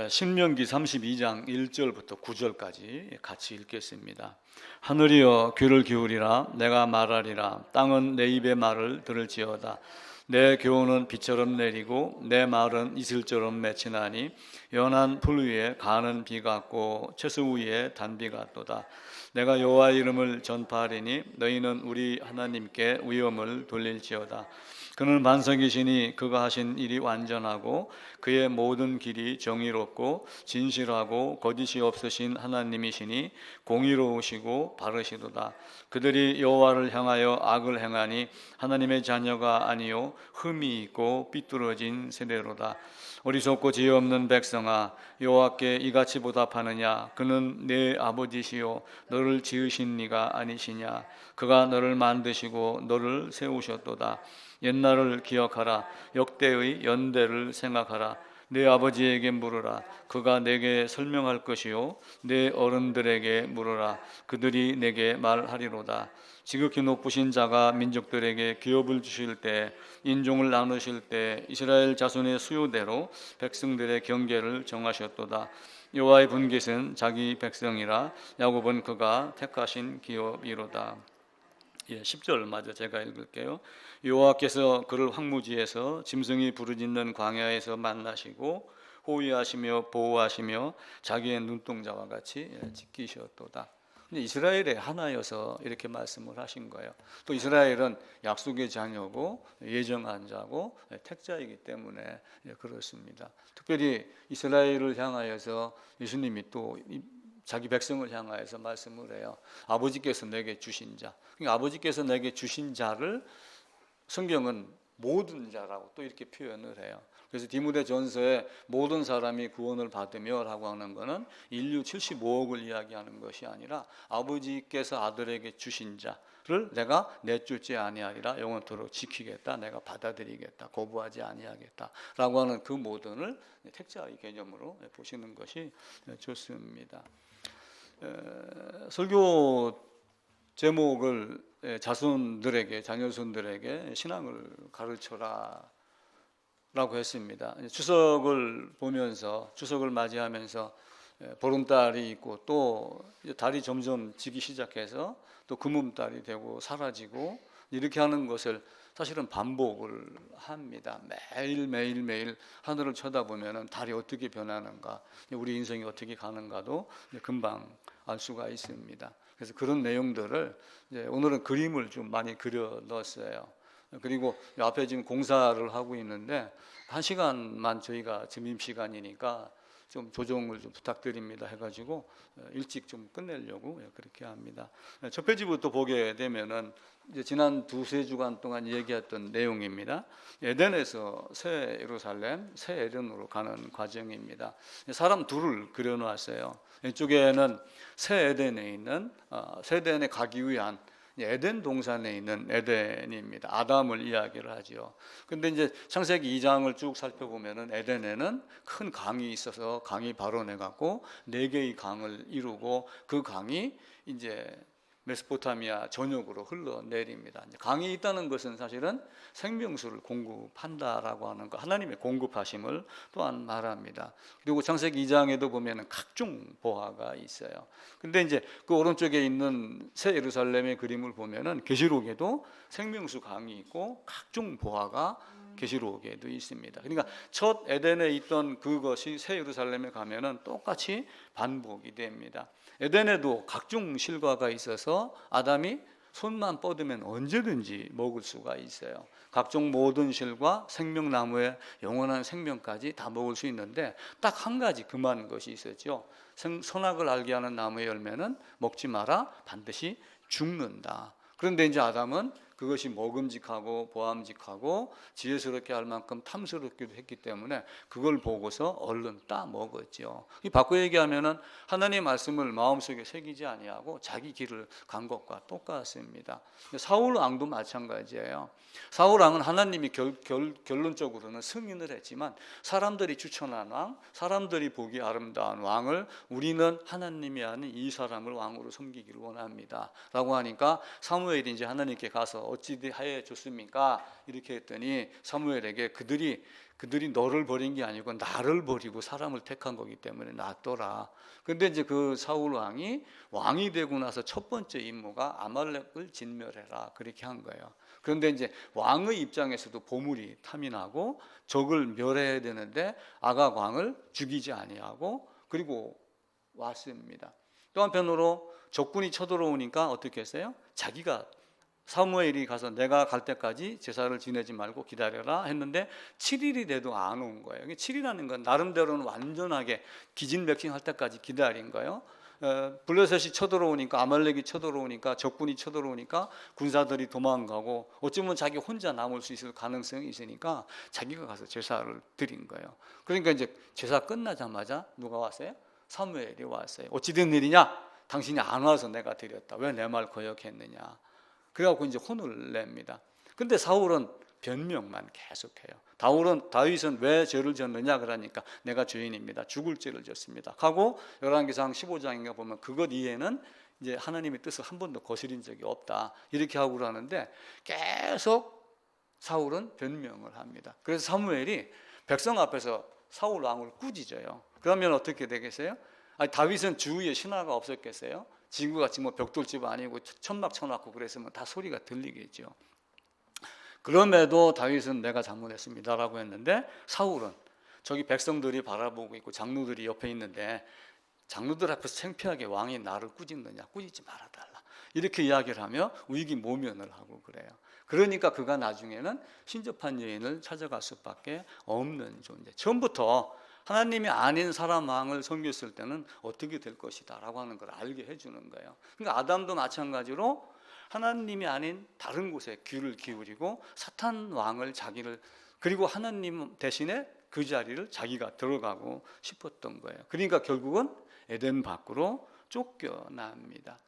신명기 32장 1절부터 9절까지 같이 읽겠습니다. 하늘이여 귀를 기울이라. 내가 말하리라. 땅은 내 입의 말을 들을지어다. 내 교훈은 비처럼 내리고 내 말은 이슬처럼 맺히나니 연한 풀 위에 가는 비 같고 채소 위에 단비 같도다. 내가 여호와의 이름을 전파하리니 너희는 우리 하나님께 위엄을 돌릴지어다. 그는 반석이시니 그가 하신 일이 완전하고 그의 모든 길이 정의롭고 진실하고 거짓이 없으신 하나님이시니 공의로우시고 바르시도다. 그들이 여호와를 향하여 악을 행하니 하나님의 자녀가 아니요 흠이 있고 삐뚤어진 세대로다. 어리석고 지혜 없는 백성아, 여호와께 이같이 보답하느냐? 그는 내 아버지시요 너를 지으신 이가 아니시냐? 그가 너를 만드시고 너를 세우셨도다. 옛날을 기억하라. 역대의 연대를 생각하라. 내 아버지에게 물으라. 그가 내게 설명할 것이요 내 어른들에게 물으라. 그들이 내게 말하리로다. 지극히 높으신 자가 민족들에게 기업을 주실 때, 인종을 나누실 때 이스라엘 자손의 수요대로 백성들의 경계를 정하셨도다. 여호와의 분깃은 자기 백성이라. 야곱은 그가 택하신 기업이로다. 10절 마저 제가 읽을게요. 여호와께서 그를 황무지에서 짐승이 부르짖는 광야에서 만나시고 호위하시며 보호하시며 자기의 눈동자와 같이 지키셨도다. 근데 이스라엘의 하나여서 이렇게 말씀을 하신 거예요. 또 이스라엘은 약속의 자녀고 예정한 자고 택자이기 때문에 그렇습니다. 특별히 이스라엘을 향하여서 예수님이 또 자기 백성을 향하여서 말씀을 해요. 아버지께서 내게 주신 자. 그러니까 아버지께서 내게 주신 자를 성경은 모든 자라고 또 이렇게 표현을 해요. 그래서 디모데전서에 모든 사람이 구원을 받으며 라고 하는 것은 인류 75억을 이야기하는 것이 아니라 아버지께서 아들에게 주신 자를 내가 내쫓지 아니하리라. 영원토록 지키겠다. 내가 받아들이겠다. 거부하지 아니하겠다 라고 하는 그 모든을 택자의 개념으로 보시는 것이 좋습니다. 설교 제목을 자손들에게, 자녀손들에게 신앙을 가르쳐라 라고 했습니다. 추석을 보면서, 추석을 맞이하면서 보름달이 있고 또 달이 점점 지기 시작해서 또 금음달이 되고 사라지고 이렇게 하는 것을 사실은 반복을 합니다. 매일 하늘을 쳐다보면 달이 어떻게 변하는가, 우리 인생이 어떻게 가는가도 금방 알 수가 있습니다. 그래서 그런 내용들을 오늘은 그림을 좀 많이 그려 넣었어요. 그리고 앞에 지금 공사를 하고 있는데 1시간만 저희가 점심시간이니까 좀 조정을 좀 부탁드립니다 해가지고 일찍 좀 끝내려고 그렇게 합니다. 첫 페이지부터 보게 되면은 이제 지난 두세 주간 동안 얘기했던 내용입니다. 에덴에서 새 예루살렘, 새 에덴으로 가는 과정입니다. 사람 둘을 그려놨어요. 이쪽에는 새 에덴에 있는 새 에덴에 가기 위한 에덴 동산에 있는 에덴입니다. 아담을 이야기를 하죠. 근데 이제 창세기 2장을 쭉 살펴보면은 에덴에는 큰 강이 있어서 강이 발원해 갖고 4개의 강을 이루고 그 강이 이제 메소포타미아 전역으로 흘러내립니다. 강이 있다는 것은 사실은 생명수를 공급한다라고 하는 거, 하나님의 공급하심을 또한 말합니다. 그리고 창세기 2장에도 보면은 각종 보화가 있어요. 근데 이제 그 오른쪽에 있는 새 예루살렘의 그림을 보면은 계시록에도 생명수 강이 있고 각종 보화가 계시록에도 있습니다. 그러니까 첫 에덴에 있던 그것이 새 예루살렘에 가면은 똑같이 반복이 됩니다. 에덴에도 각종 실과가 있어서 아담이 손만 뻗으면 언제든지 먹을 수가 있어요. 각종 모든 실과 생명나무의 영원한 생명까지 다 먹을 수 있는데 딱 한 가지 금한 것이 있었죠. 선악을 알게 하는 나무의 열매는 먹지 마라. 반드시 죽는다. 그런데 이제 아담은 그것이 먹음직하고 보암직하고 지혜스럽게 할 만큼 탐스럽기도 했기 때문에 그걸 보고서 얼른 따먹었죠. 바꿔 얘기하면은 하나님의 말씀을 마음속에 새기지 아니하고 자기 길을 간 것과 똑같습니다. 사울 왕도 마찬가지예요. 사울 왕은 하나님이 결론적으로는 승인을 했지만 사람들이 추천한 왕, 사람들이 보기 아름다운 왕을 우리는 하나님이 아닌 이 사람을 왕으로 섬기기를 원합니다 라고 하니까 사무엘이 이제 하나님께 가서 어찌 하여 줬습니까? 이렇게 했더니 사무엘에게 그들이 너를 버린 게 아니고 나를 버리고 사람을 택한 거기 때문에 놔둬라. 근데 이제 그 사울 왕이 되고 나서 첫 번째 임무가 아말렉을 진멸해라, 그렇게 한 거예요. 그런데 이제 왕의 입장에서도 보물이 탐이 나고 적을 멸해야 되는데 아각 왕을 죽이지 아니하고 그리고 왔습니다. 또 한편으로 적군이 쳐들어오니까 어떻게 했어요? 자기가 사무엘이 가서 내가 갈 때까지 제사를 지내지 말고 기다려라 했는데 7일이 돼도 안 온 거예요. 7일이라는 건 나름대로는 완전하게 기진맥진할 때까지 기다린 거예요. 블레셋이 쳐들어오니까, 아말렉이 쳐들어오니까, 적군이 쳐들어오니까 군사들이 도망가고 어쩌면 자기 혼자 남을 수 있을 가능성이 있으니까 자기가 가서 제사를 드린 거예요. 그러니까 이제 제사 끝나자마자 누가 왔어요? 사무엘이 왔어요. 어찌 된 일이냐? 당신이 안 와서 내가 드렸다. 왜 내 말 거역했느냐? 그래갖고 이제 혼을 냅니다. 근데 사울은 변명만 계속해요. 다윗은 왜 죄를 졌느냐 그러니까 내가 죄인입니다. 죽을 죄를 졌습니다. 하고 열왕기상 15장인가 보면 그것 이해는 이제 하나님의 뜻을 한 번도 거스린 적이 없다, 이렇게 하고 그러는데 계속 사울은 변명을 합니다. 그래서 사무엘이 백성 앞에서 사울 왕을 꾸짖어요. 그러면 어떻게 되겠어요? 다윗은 주위에 신하가 없었겠어요? 지구같이 뭐 벽돌집 아니고 천막 쳐놨고 그랬으면 다 소리가 들리겠죠. 그럼에도 다윗은 내가 잘못했습니다라고 했는데 사울은 저기 백성들이 바라보고 있고 장로들이 옆에 있는데 장로들 앞에서 창피하게 왕이 나를 꾸짖느냐, 꾸짖지 말아달라, 이렇게 이야기를 하며 위기모면을 하고 그래요. 그러니까 그가 나중에는 신접한 여인을 찾아갈 수밖에 없는 존재. 처음부터 하나님이 아닌 사람 왕을 섬겼을 때는 어떻게 될 것이다 라고 하는 걸 알게 해주는 거예요. 그러니까 아담도 마찬가지로 하나님이 아닌 다른 곳에 귀를 기울이고 사탄 왕을 그리고 하나님 대신에 그 자리를 자기가 들어가고 싶었던 거예요. 그러니까 결국은 에덴 밖으로 쫓겨납니다.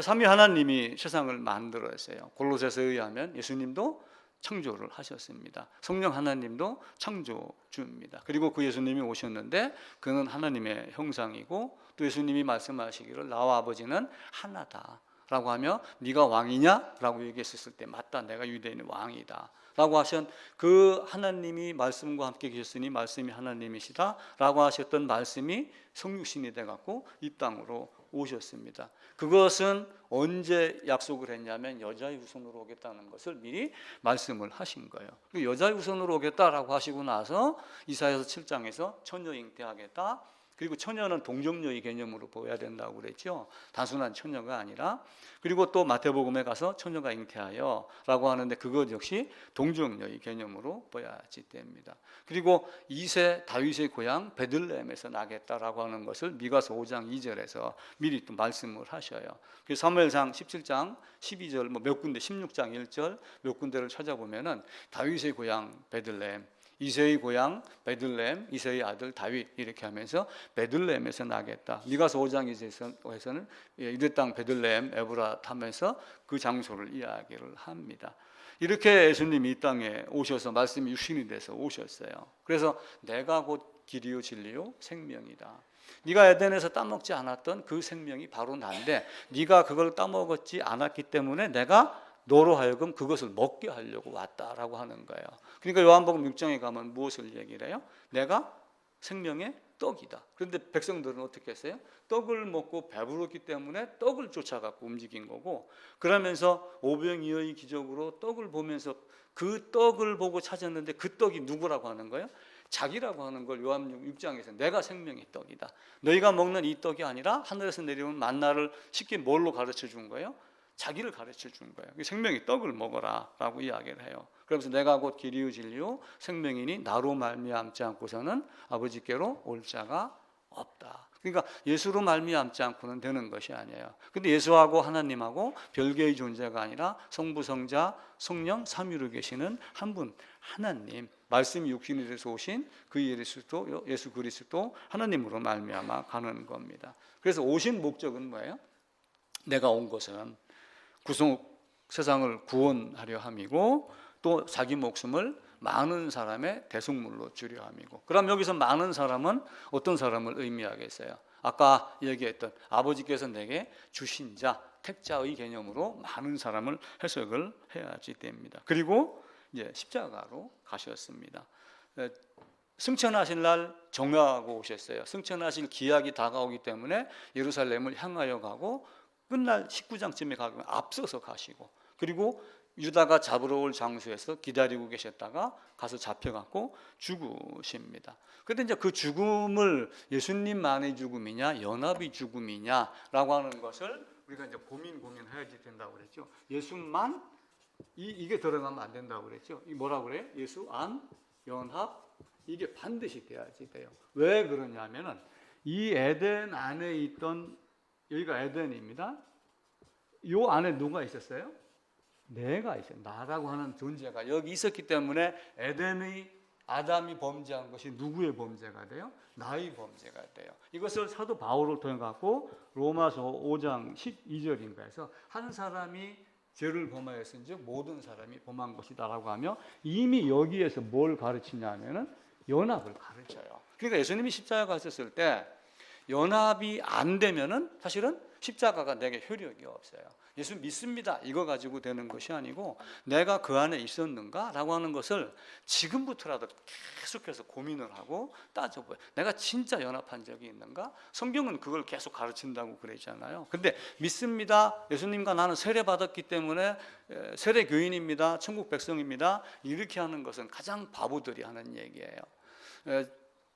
삼위 하나님이 세상을 만들었어요. 골로새서에 의하면 예수님도 창조를 하셨습니다. 성령 하나님도 창조주입니다. 그리고 그 예수님이 오셨는데 그는 하나님의 형상이고 또 예수님이 말씀하시기를 나와 아버지는 하나다 라고 하며 네가 왕이냐? 라고 얘기했을 때 맞다, 내가 유대인의 왕이다 라고 하신 그 하나님이 말씀과 함께 계셨으니 말씀이 하나님이시다 라고 하셨던 말씀이 성육신이 돼갖고 이 땅으로 오셨습니다. 그것은 언제 약속을 했냐면 여자의 후손으로 오겠다는 것을 미리 말씀을 하신 거예요. 여자의 후손으로 오겠다라고 하시고 나서 이사야서 7장에서 처녀 잉태하겠다. 그리고 처녀는 동정녀의 개념으로 보여야 된다고 그랬죠. 단순한 처녀가 아니라. 그리고 또 마태복음에 가서 처녀가 잉태하여 라고 하는데 그것 역시 동정녀의 개념으로 보여야지 됩니다. 그리고 2세 다윗의 고향 베들레헴에서 나겠다라고 하는 것을 미가서 5장 2절에서 미리 또 말씀을 하셔요. 그래서 사무엘상 17장 12절 몇 군데 16장 1절 몇 군데를 찾아보면은 다윗의 고향 베들레헴, 이세의 고향 베들레헴, 이세의 아들 다윗 이렇게 하면서 베들레헴에서 나겠다. 미가서 5장 2절에서는 유대 땅 베들레헴 에브랏 하면서 그 장소를 이야기를 합니다. 이렇게 예수님이 이 땅에 오셔서 말씀이 육신이 돼서 오셨어요. 그래서 내가 곧 길이요 진리요 생명이다. 네가 에덴에서 따먹지 않았던 그 생명이 바로 나인데 네가 그걸 따먹었지 않았기 때문에 내가 너로 하여금 그것을 먹게 하려고 왔다라고 하는 거예요. 그러니까 요한복음 6장에 가면 무엇을 얘기를 해요? 내가 생명의 떡이다. 그런데 백성들은 어떻게 했어요? 떡을 먹고 배부르기 때문에 떡을 쫓아갖고 움직인 거고, 그러면서 오병이어의 기적으로 떡을 보면서 그 떡을 보고 찾았는데 그 떡이 누구라고 하는 거예요? 자기라고 하는 걸 요한복음 6장에서 내가 생명의 떡이다. 너희가 먹는 이 떡이 아니라 하늘에서 내려온 만나를 쉽게 뭘로 가르쳐 준 거예요? 자기를 가르쳐 준 거예요. 생명의 떡을 먹어라 라고 이야기를 해요. 그러면서 내가 곧 길이요 진리요 생명이니 나로 말미암지 않고서는 아버지께로 올 자가 없다. 그러니까 예수로 말미암지 않고는 되는 것이 아니에요. 근데 예수하고 하나님하고 별개의 존재가 아니라 성부 성자 성령 삼위로 계시는 한 분 하나님, 말씀이 육신이 돼서 오신 그 예수 그리스도 하나님으로 말미암아 가는 겁니다. 그래서 오신 목적은 뭐예요? 내가 온 것은 세상을 구원하려 함이고 또 자기 목숨을 많은 사람의 대속물로 주려 함이고. 그럼 여기서 많은 사람은 어떤 사람을 의미하겠어요? 아까 얘기했던 아버지께서 내게 주신 자, 택자의 개념으로 많은 사람을 해석을 해야지 됩니다. 그리고 이제 십자가로 가셨습니다. 승천하실 날 정하고 오셨어요. 승천하실 기약이 다가오기 때문에 예루살렘을 향하여 가고 끝날 19장쯤에 가면 앞서서 가시고, 그리고 유다가 잡으러 올 장소에서 기다리고 계셨다가 가서 잡혀갖고 죽으십니다. 그런데 이제 그 죽음을 예수님만의 죽음이냐 연합의 죽음이냐라고 하는 것을 우리가 이제 고민해야지 된다고 그랬죠. 예수만 이게 들어가면 안 된다고 그랬죠. 이 뭐라고 그래? 예수 안 연합 이게 반드시 돼야지 돼요. 왜 그러냐면은 이 에덴 안에 있던, 여기가 에덴입니다. 요 안에 누가 있었어요? 내가 있어요. 나라고 하는 존재가 여기 있었기 때문에 에덴의 아담이 범죄한 것이 누구의 범죄가 돼요? 나의 범죄가 돼요. 이것을 사도 바울을 통해 갖고 로마서 5장 12절인가에서 한 사람이 죄를 범하였은즉 모든 사람이 범한 것이다라고 하며 이미 여기에서 뭘 가르치냐면은 연합을 가르쳐요. 그러니까 예수님이 십자가 가셨을 때 연합이 안 되면은 사실은 십자가가 내게 효력이 없어요. 예수 믿습니다. 이거 가지고 되는 것이 아니고 내가 그 안에 있었는가라고 하는 것을 지금부터라도 계속해서 고민을 하고 따져봐요. 내가 진짜 연합한 적이 있는가? 성경은 그걸 계속 가르친다고 그러잖아요. 근데 믿습니다. 예수님과 나는 세례 받았기 때문에 세례 교인입니다. 천국 백성입니다. 이렇게 하는 것은 가장 바보들이 하는 얘기예요.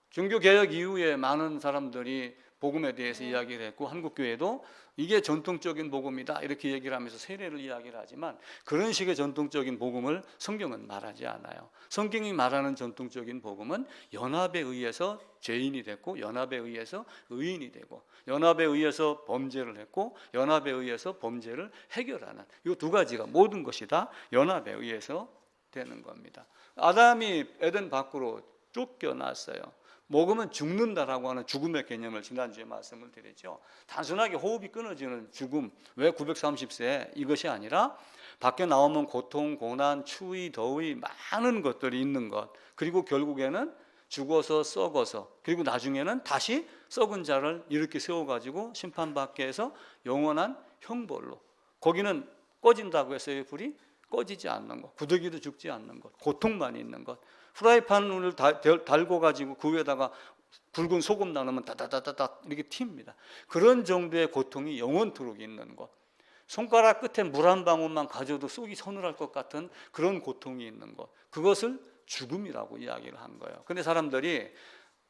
종교개혁 이후에 많은 사람들이 복음에 대해서 이야기를 했고 한국교회도 이게 전통적인 복음이다 이렇게 얘기를 하면서 세례를 이야기를 하지만 그런 식의 전통적인 복음을 성경은 말하지 않아요. 성경이 말하는 전통적인 복음은 연합에 의해서 죄인이 됐고 연합에 의해서 의인이 되고 연합에 의해서 범죄를 했고 연합에 의해서 범죄를 해결하는 이 두 가지가 모든 것이 다 연합에 의해서 되는 겁니다. 아담이 에덴 밖으로 쫓겨났어요. 먹으면 죽는다라고 하는 죽음의 개념을 지난주에 말씀을 드렸죠. 단순하게 호흡이 끊어지는 죽음, 왜 930세 이것이 아니라 밖에 나오면 고통, 고난, 추위, 더위 많은 것들이 있는 것, 그리고 결국에는 죽어서 썩어서 그리고 나중에는 다시 썩은 자를 이렇게 세워가지고 심판받게 해서 영원한 형벌로, 거기는 꺼진다고 했어요. 불이 꺼지지 않는 것, 구더기도 죽지 않는 것, 고통만 있는 것. 프라이팬을 달고 가지고 그 위에다가 붉은 소금 나누면 다다다다닥 이렇게 튑니다. 그런 정도의 고통이 영원토록 있는 것. 손가락 끝에 물 한 방울만 가져도 속이 서늘할 것 같은 그런 고통이 있는 것. 그것을 죽음이라고 이야기를 한 거예요. 근데 사람들이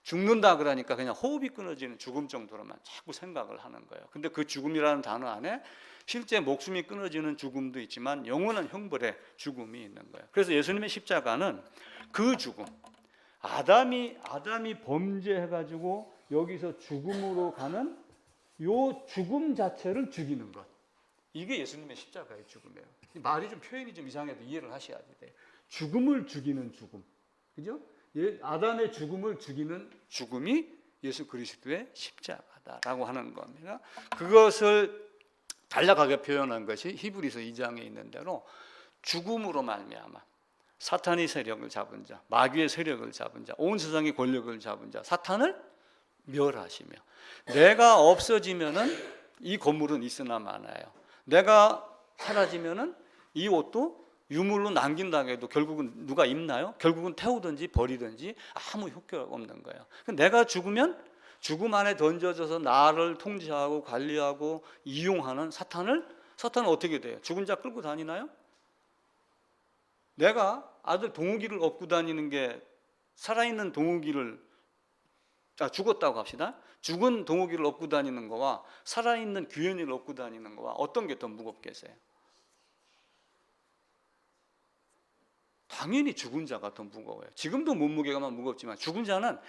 죽는다 그러니까 그냥 호흡이 끊어지는 죽음 정도로만 자꾸 생각을 하는 거예요. 근데 그 죽음이라는 단어 안에 실제 목숨이 끊어지는 죽음도 있지만 영원한 형벌의 죽음이 있는 거예요. 그래서 예수님의 십자가는 그 죽음, 아담이 범죄해가지고 여기서 죽음으로 가는 요 죽음 자체를 죽이는 것, 이게 예수님의 십자가의 죽음이에요. 말이 좀 표현이 좀 이상해도 이해를 하셔야 돼요. 죽음을 죽이는 죽음, 그죠? 아담의 죽음을 죽이는 죽음이 예수 그리스도의 십자가다라고 하는 겁니다. 그것을 간략하게 표현한 것이 히브리서 2장에 있는 대로 죽음으로 말미암아 사탄의 세력을 잡은 자, 마귀의 세력을 잡은 자, 온 세상의 권력을 잡은 자, 사탄을 멸하시며, 내가 없어지면은 이 건물은 있으나 마나요. 내가 사라지면은 이 옷도 유물로 남긴다 해도 결국은 누가 입나요? 결국은 태우든지 버리든지 아무 효과가 없는 거예요. 내가 죽으면 죽음 안에 던져져서 나를 통제하고 관리하고 이용하는 사탄은 어떻게 돼요? 죽은 자 끌고 다니나요? 내가 아들 동욱이를 업고 다니는 게 살아있는 동욱이를, 죽었다고 합시다. 죽은 동욱이를 업고 다니는 거와 살아있는 규현이를 업고 다니는 거와 어떤 게 더 무겁겠어요? 당연히 죽은 자가 더 무거워요. 지금도 몸무게가 무겁지만 죽은 자는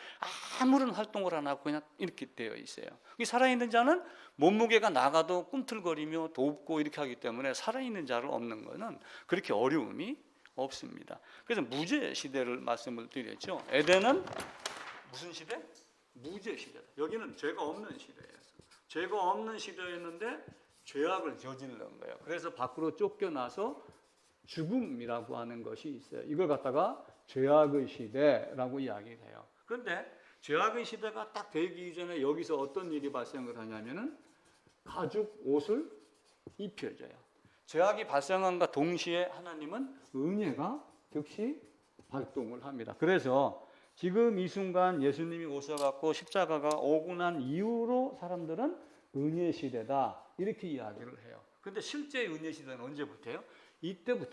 아무런 활동을 안 하고 그냥 이렇게 되어 있어요. 살아있는 자는 몸무게가 나가도 꿈틀거리며 돕고 이렇게 하기 때문에 살아있는 자를 얻는 것은 그렇게 어려움이 없습니다. 그래서 무죄 시대를 말씀을 드렸죠. 에덴은 무슨 시대? 무죄 시대다. 여기는 죄가 없는 시대예요. 죄가 없는 시대였는데 죄악을 저지른 거예요. 그래서 밖으로 쫓겨나서 죽음이라고 하는 것이 있어요. 이걸 갖다가 죄악의 시대라고 이야기를 해요. 그런데 죄악의 시대가 딱 되기 전에 여기서 어떤 일이 발생을 하냐면은 가죽 옷을 입혀줘요. 죄악이 발생함과 동시에 하나님은 은혜가 즉시 발동을 합니다. 그래서 지금 이 순간 예수님이 오셔갖고 십자가가 오고 난 이후로 사람들은 은혜 시대다 이렇게 이야기를 해요. 그런데 실제 은혜 시대는 언제부터예요? 이때도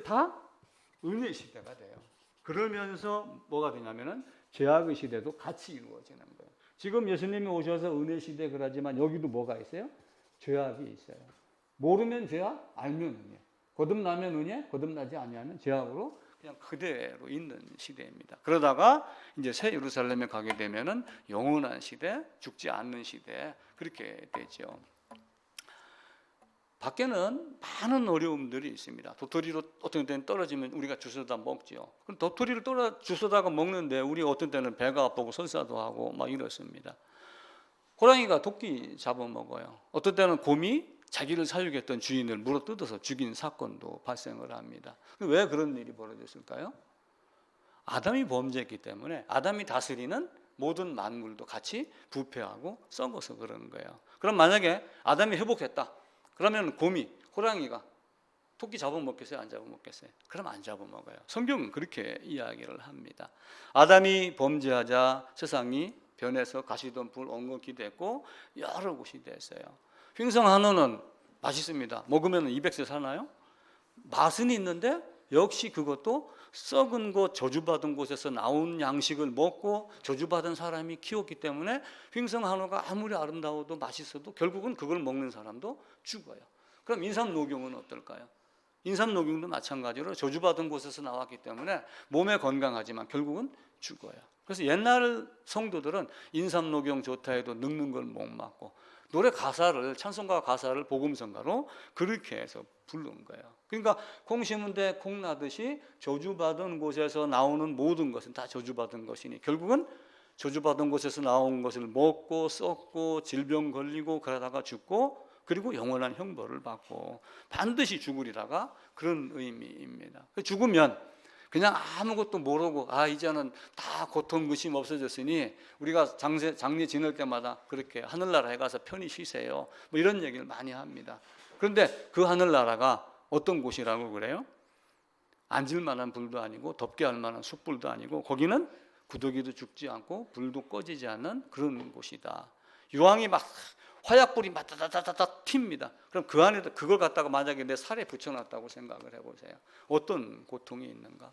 다 은혜 시대가 돼요. 그러면서 뭐가 되냐면은 죄악의 시대도 같이 이루어지는 거예요. 지금 예수님이 오셔서 은혜 시대 그러지만 여기도 뭐가 있어요? 죄악이 있어요. 모르면 죄악, 알면 은혜. 거듭나면 은혜, 거듭나지 아니하면 죄악으로 그냥 그대로 있는 시대입니다. 그러다가 이제 새 예루살렘에 가게 되면은 영원한 시대, 죽지 않는 시대 그렇게 되죠. 밖에는 많은 어려움들이 있습니다. 도토리로 어떤 때는 떨어지면 우리가 주워다 먹죠. 그럼 도토리를 주워다가 먹는데 우리 어떤 때는 배가 아프고 설사도 하고 막 이렇습니다. 호랑이가 토끼 잡아먹어요. 어떤 때는 곰이 자기를 사육했던 주인을 물어뜯어서 죽인 사건도 발생을 합니다. 왜 그런 일이 벌어졌을까요? 아담이 범죄했기 때문에 아담이 다스리는 모든 만물도 같이 부패하고 썩어서 그런 거예요. 그럼 만약에 아담이 회복했다. 그러면 곰이, 호랑이가 토끼 잡아먹겠어요? 안 잡아먹겠어요? 그럼 안 잡아먹어요. 성경은 그렇게 이야기를 합니다. 아담이 범죄하자 세상이 변해서 가시덤불 엉겅퀴 됐고 여러 곳이 됐어요. 횡성 한우는 맛있습니다. 먹으면 200세 사나요? 맛은 있는데 역시 그것도 썩은 곳, 저주받은 곳에서 나온 양식을 먹고 저주받은 사람이 키웠기 때문에 횡성 한우가 아무리 아름다워도 맛있어도 결국은 그걸 먹는 사람도 죽어요. 그럼 인삼녹용은 어떨까요? 인삼녹용도 마찬가지로 저주받은 곳에서 나왔기 때문에 몸에 건강하지만 결국은 죽어요. 그래서 옛날 성도들은 인삼녹용 좋다 해도 늙는 걸 못 막고 노래 가사를 찬송가 가사를 복음성가로 그렇게 해서 부른 거예요. 그러니까 콩 심은데 콩 나듯이 저주받은 곳에서 나오는 모든 것은 다 저주받은 것이니 결국은 저주받은 곳에서 나온 것을 먹고 썩고 질병 걸리고 그러다가 죽고 그리고 영원한 형벌을 받고 반드시 죽으리라가 그런 의미입니다. 죽으면 그냥 아무것도 모르고 이제는 다 고통 근심 없어졌으니 우리가 장례 지낼 때마다 그렇게 하늘나라에 가서 편히 쉬세요 뭐 이런 얘기를 많이 합니다. 그런데 그 하늘나라가 어떤 곳이라고 그래요? 앉을 만한 불도 아니고 덮게 할 만한 숯불도 아니고 거기는 구더기도 죽지 않고 불도 꺼지지 않는 그런 곳이다. 유황이 막 화약불이 막 다다다다다 튑니다. 그럼 그 안에다 그걸 갖다가 만약에 내 살에 붙여놨다고 생각을 해보세요. 어떤 고통이 있는가?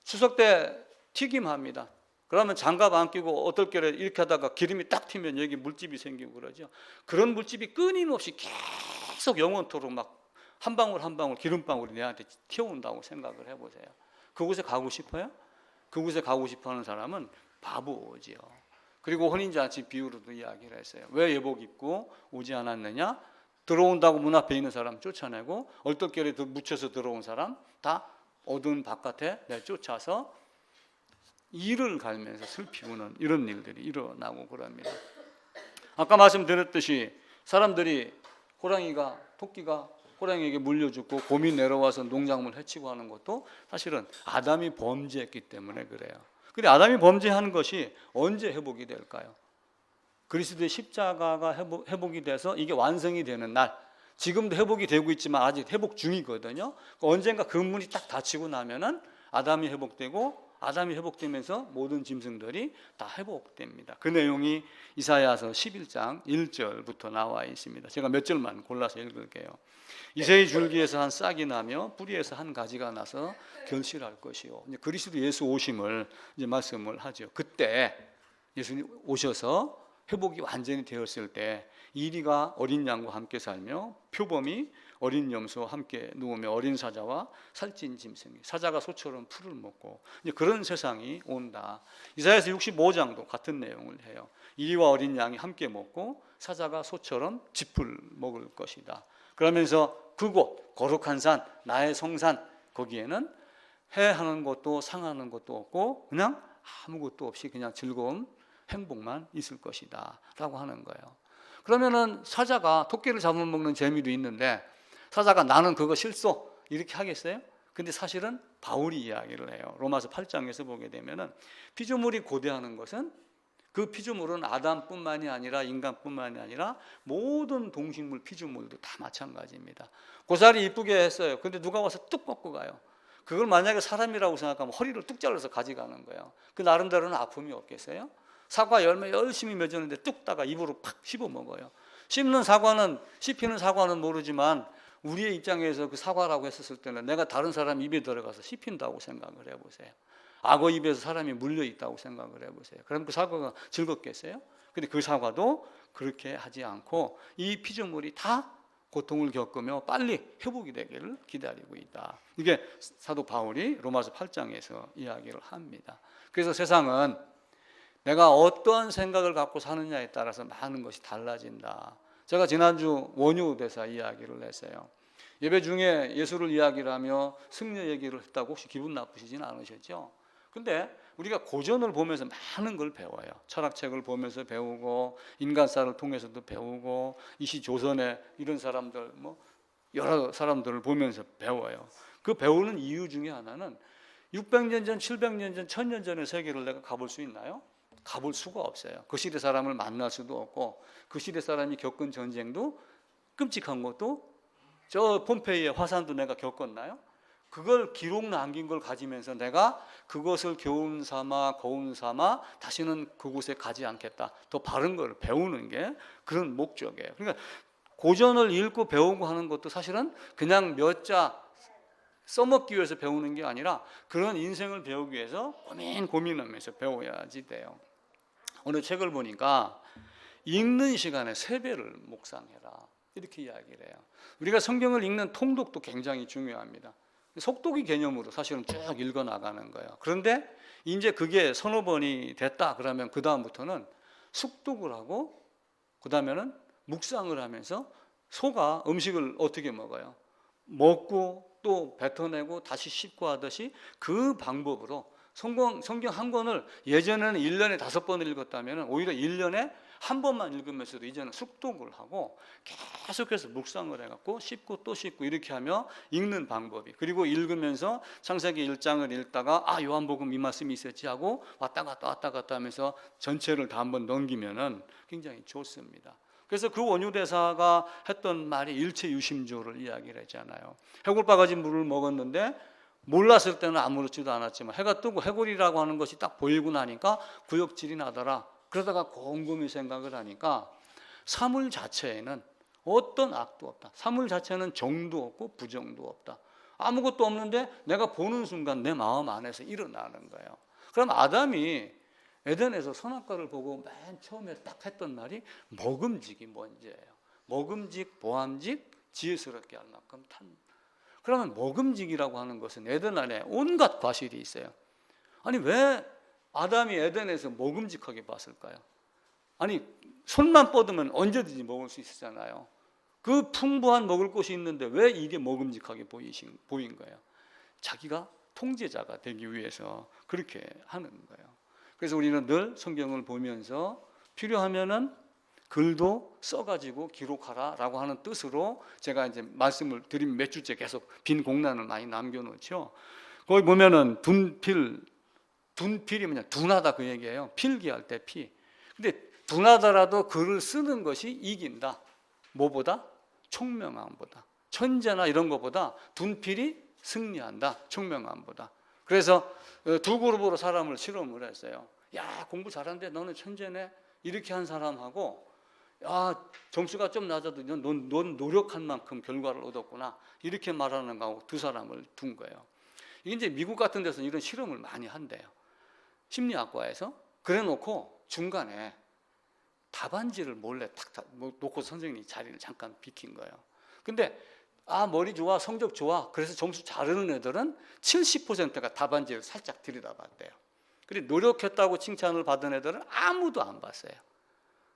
추석 때 튀김합니다. 그러면 장갑 안 끼고 어떨 결에 이렇게 하다가 기름이 딱 튀면 여기 물집이 생기고 그러죠. 그런 물집이 끊임없이 계속 영원토록 막 한 방울 한 방울 기름방울이 내한테 튀어온다고 생각을 해보세요. 그곳에 가고 싶어요? 그곳에 가고 싶어하는 사람은 바보지요. 그리고 혼인잔치 비유로도 이야기를 했어요. 왜 예복 입고 오지 않았느냐? 들어온다고 문 앞에 있는 사람 쫓아내고 얼떨결에 묻혀서 들어온 사람 다 어두운 바깥에 내쫓아서 이를 갈면서 슬피 우는 이런 일들이 일어나고 그럽니다. 아까 말씀드렸듯이 사람들이 토끼가 호랑이에게 물려 죽고 곰이 내려와서 농작물 해치고 하는 것도 사실은 아담이 범죄했기 때문에 그래요. 근데 아담이 범죄한 것이 언제 회복이 될까요? 그리스도의 십자가가 회복이 돼서 이게 완성이 되는 날, 지금도 회복이 되고 있지만 아직 회복 중이거든요. 언젠가 그 문이 딱 닫히고 나면은 아담이 회복되면서 모든 짐승들이 다 회복됩니다. 그 내용이 이사야서 11장 1절부터 나와 있습니다. 제가 몇 절만 골라서 읽을게요. 이새의 줄기에서 한 싹이 나며 뿌리에서 한 가지가 나서 결실할 것이요. 이제 그리스도 예수 오심을 이제 말씀을 하죠. 그때 예수님 오셔서 회복이 완전히 되었을 때 이리가 어린 양과 함께 살며 표범이 어린 염소와 함께 누우며 어린 사자와 살찐 짐승이 사자가 소처럼 풀을 먹고 이제 그런 세상이 온다. 이사야서 65장도 같은 내용을 해요. 이리와 어린 양이 함께 먹고 사자가 소처럼 짚을 먹을 것이다. 그러면서 그곳 거룩한 산 나의 성산 거기에는 해하는 것도 상하는 것도 없고 그냥 아무것도 없이 그냥 즐거움 행복만 있을 것이다 라고 하는 거예요. 그러면은 사자가 토끼를 잡아먹는 재미도 있는데 사자가 나는 그거 싫소 이렇게 하겠어요? 근데 사실은 바울이 이야기를 해요. 로마서 8장에서 보게 되면은 피조물이 고대하는 것은 그 피조물은 아담뿐만이 아니라 인간뿐만이 아니라 모든 동식물 피조물도 다 마찬가지입니다. 고사리 이쁘게 했어요. 근데 누가 와서 뚝 꺾고 가요. 그걸 만약에 사람이라고 생각하면 허리를 뚝 잘라서 가져가는 거예요. 그 나름대로는 아픔이 없겠어요? 사과 열매 열심히 맺었는데 뚝다가 입으로 팍 씹어 먹어요. 씹히는 사과는 모르지만 우리의 입장에서 그 사과라고 했었을 때는 내가 다른 사람 입에 들어가서 씹힌다고 생각을 해보세요. 악어 입에서 사람이 물려 있다고 생각을 해보세요. 그럼 그 사과가 즐겁겠어요? 근데 그 사과도 그렇게 하지 않고 이 피조물이 다 고통을 겪으며 빨리 회복이 되기를 기다리고 있다. 이게 사도 바울이 로마서 8장에서 이야기를 합니다. 그래서 세상은 내가 어떠한 생각을 갖고 사느냐에 따라서 많은 것이 달라진다. 제가 지난주 원유 대사 이야기를 했어요. 예배 중에 예수를 이야기를 하며 승려 얘기를 했다고 혹시 기분 나쁘시진 않으셨죠? 근데 우리가 고전을 보면서 많은 걸 배워요. 철학책을 보면서 배우고 인간사를 통해서도 배우고 이시조선의 이런 사람들 여러 사람들을 보면서 배워요. 그 배우는 이유 중에 하나는 600년 전, 700년 전, 1000년 전의 세계를 내가 가볼 수 있나요? 가볼 수가 없어요. 그 시대 사람을 만날 수도 없고 그 시대 사람이 겪은 전쟁도 끔찍한 것도 저 폼페이의 화산도 내가 겪었나요? 그걸 기록 남긴 걸 가지면서 내가 그것을 교훈 삼아 거운 삼아 다시는 그곳에 가지 않겠다. 더 바른 걸 배우는 게 그런 목적이에요. 그러니까 고전을 읽고 배우고 하는 것도 사실은 그냥 몇 자 써먹기 위해서 배우는 게 아니라 그런 인생을 배우기 위해서 고민하면서 배워야지 돼요. 어느 책을 보니까 읽는 시간에 3배를 묵상해라 이렇게 이야기를 해요. 우리가 성경을 읽는 통독도 굉장히 중요합니다. 속독이 개념으로 사실은 쭉 읽어 나가는 거예요. 그런데 이제 그게 서너 번이 됐다 그러면 그 다음부터는 숙독을 하고 그 다음에는 묵상을 하면서 소가 음식을 어떻게 먹어요? 먹고 또 뱉어내고 다시 씹고 하듯이 그 방법으로 성경 한 권을 예전에는 1년에 5번을 읽었다면 오히려 1년에 한 번만 읽으면서도 이제는 숙독을 하고 계속해서 묵상을 해갖고 씹고 또 씹고 이렇게 하며 읽는 방법이, 그리고 읽으면서 창세기 1장을 읽다가 요한복음 이 말씀이 있었지 하고 왔다 갔다 하면서 전체를 다 한번 넘기면은 굉장히 좋습니다. 그래서 그 원유대사가 했던 말이 일체유심조를 이야기를 했잖아요. 해골바가지 물을 먹었는데 몰랐을 때는 아무렇지도 않았지만 해가 뜨고 해골이라고 하는 것이 딱 보이고 나니까 구역질이 나더라. 그러다가 곰곰이 생각을 하니까 사물 자체에는 어떤 악도 없다. 사물 자체는 정도 없고 부정도 없다. 아무것도 없는데 내가 보는 순간 내 마음 안에서 일어나는 거예요. 그럼 아담이 에덴에서 선악과를 보고 맨 처음에 딱 했던 말이 먹음직이 뭔지예요. 먹음직, 보암직, 지혜스럽게 할 만큼 탄. 그러면 먹음직이라고 하는 것은 에덴 안에 온갖 과실이 있어요. 아니 왜 아담이 에덴에서 먹음직하게 봤을까요? 아니 손만 뻗으면 언제든지 먹을 수 있었잖아요. 그 풍부한 먹을 것이 있는데 왜 이게 먹음직하게 보인 거예요? 자기가 통제자가 되기 위해서 그렇게 하는 거예요. 그래서 우리는 늘 성경을 보면서 필요하면은 글도 써가지고 기록하라라고 하는 뜻으로 제가 이제 말씀을 드리면 몇 주째 계속 빈 공란을 많이 남겨놓죠. 거기 보면은 둔필이 뭐냐, 둔하다 그 얘기예요. 필기할 때 피. 근데 둔하더라도 글을 쓰는 것이 이긴다. 뭐보다? 총명함보다. 천재나 이런 것보다 둔필이 승리한다. 총명함보다. 그래서 두 그룹으로 사람을 실험을 했어요. 야, 공부 잘하는데 너는 천재네. 이렇게 한 사람하고 점수가 좀 낮아도 넌 노력한 만큼 결과를 얻었구나. 이렇게 말하는 거하고 두 사람을 둔 거예요. 이게 이제 미국 같은 데서 이런 실험을 많이 한대요. 심리학과에서. 그래 놓고 중간에 답안지를 몰래 탁 놓고 선생님이 자리를 잠깐 비킨 거예요. 근데 머리 좋아, 성적 좋아. 그래서 점수 잘하는 애들은 70%가 답안지를 살짝 들여다봤대요. 그리고 노력했다고 칭찬을 받은 애들은 아무도 안 봤어요.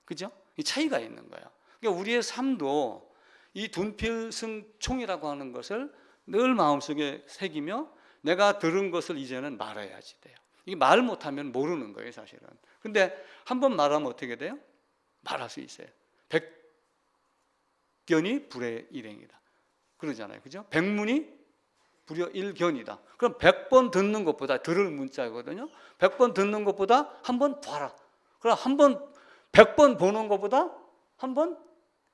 그죠? 이 차이가 있는 거예요. 그러니까 우리의 삶도 이 둔필승총이라고 하는 것을 늘 마음속에 새기며 내가 들은 것을 이제는 말해야지 돼요. 이게 말 못하면 모르는 거예요, 사실은. 근데 한번 말하면 어떻게 돼요? 말할 수 있어요. 백견이 불의 일행이다. 그러잖아요. 그죠? 백문이 불여일견이다. 그럼 100번 듣는 것보다, 들을 문자거든요. 100번 듣는 것보다 한 번 봐라. 그럼 100번 보는 것보다 한 번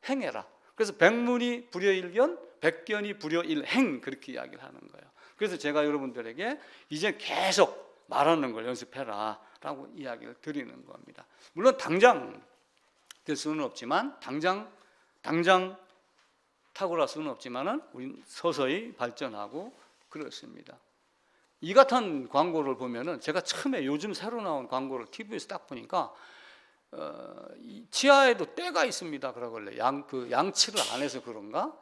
행해라. 그래서 백문이 불여일견, 백견이 불여일행, 그렇게 이야기를 하는 거예요. 그래서 제가 여러분들에게 이제 계속 말하는 걸 연습해라 라고 이야기를 드리는 겁니다. 물론 당장 될 수는 없지만, 당장 탁월할 수는 없지만은 우린 서서히 발전하고 그렇습니다. 이 같은 광고를 보면은, 제가 처음에 요즘 새로 나온 광고를 TV에서 딱 보니까 치아에도 때가 있습니다 그러길래 양치를 안 해서 그런가?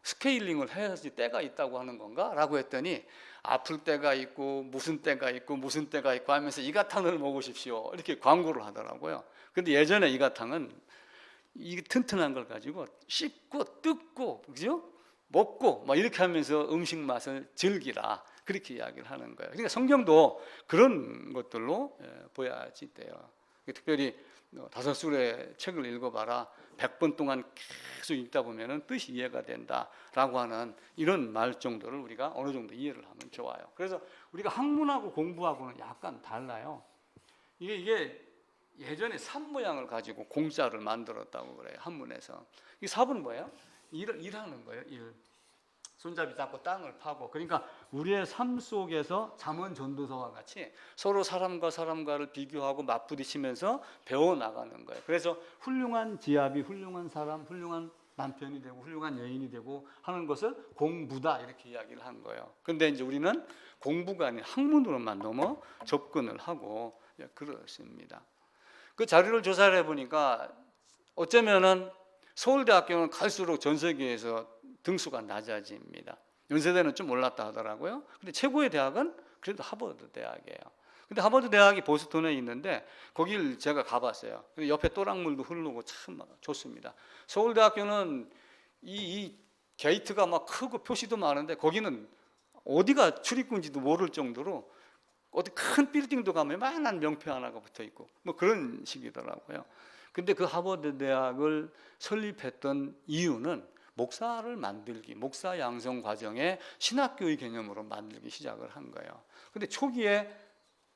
스케일링을 해야지 때가 있다고 하는 건가? 라고 했더니 아플 때가 있고 무슨 때가 있고 무슨 때가 있고 하면서 이가탕을 먹으십시오 이렇게 광고를 하더라고요. 근데 예전에 이가탕은 이 튼튼한 걸 가지고 씹고 뜯고, 그죠? 먹고 막 이렇게 하면서 음식 맛을 즐기라, 그렇게 이야기를 하는 거예요. 그러니까 성경도 그런 것들로 보야지 돼요. 특별히 다섯술의 책을 읽어봐라, 100번 동안 계속 읽다 보면은 뜻이 이해가 된다라고 하는 이런 말 정도를 우리가 어느 정도 이해를 하면 좋아요. 그래서 우리가 학문하고 공부하고는 약간 달라요. 이게 예전에 삽 모양을 가지고 공자를 만들었다고 그래요. 한문에서. 이 삽은 뭐예요? 일하는 거예요. 일. 손잡이 잡고 땅을 파고. 그러니까 우리의 삶 속에서 잠언 전도서와 같이 서로 사람과 사람과를 비교하고 맞부딪히면서 배워나가는 거예요. 그래서 훌륭한 지압이 훌륭한 사람, 훌륭한 남편이 되고 훌륭한 여인이 되고 하는 것을 공부다, 이렇게 이야기를 한 거예요. 그런데 이제 우리는 공부가 아닌 학문으로만 넘어 접근을 하고 그렇습니다. 그 자료를 조사를 해보니까 어쩌면은 서울대학교는 갈수록 전 세계에서 등수가 낮아집니다. 연세대는 좀 올랐다 하더라고요. 근데 최고의 대학은 그래도 하버드 대학이에요. 근데 하버드 대학이 보스턴에 있는데 거길 제가 가봤어요. 옆에 또랑물도 흐르고 참 좋습니다. 서울대학교는 이 게이트가 막 크고 표시도 많은데 거기는 어디가 출입구인지도 모를 정도로 어디 큰 빌딩도 가면 만한 명표 하나가 붙어 있고 뭐 그런 식이더라고요. 근데 그 하버드 대학을 설립했던 이유는 목사를 만들기, 목사 양성 과정에 신학교의 개념으로 만들기 시작을 한 거예요. 근데 초기에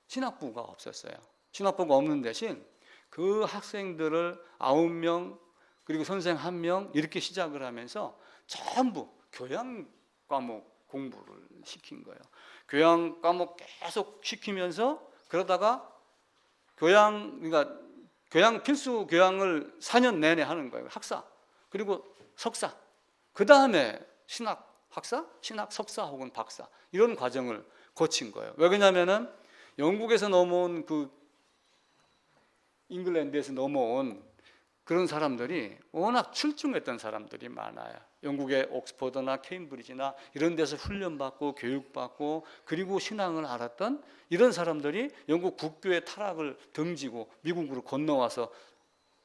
신학부가 없었어요. 신학부가 없는 대신 그 학생들을 9명 그리고 선생 1명 이렇게 시작을 하면서 전부 교양 과목 공부를 시킨 거예요. 교양 과목 계속 시키면서 그러다가 그러니까 교양 필수 교양을 4년 내내 하는 거예요. 학사 그리고 석사, 그 다음에 신학 학사, 신학 석사 혹은 박사 이런 과정을 거친 거예요. 왜 그러냐면은 영국에서 넘어온 잉글랜드에서 넘어온 그런 사람들이 워낙 출중했던 사람들이 많아요. 영국의 옥스퍼드나 케임브리지나 이런 데서 훈련받고 교육받고 그리고 신앙을 알았던 이런 사람들이 영국 국교의 타락을 등지고 미국으로 건너와서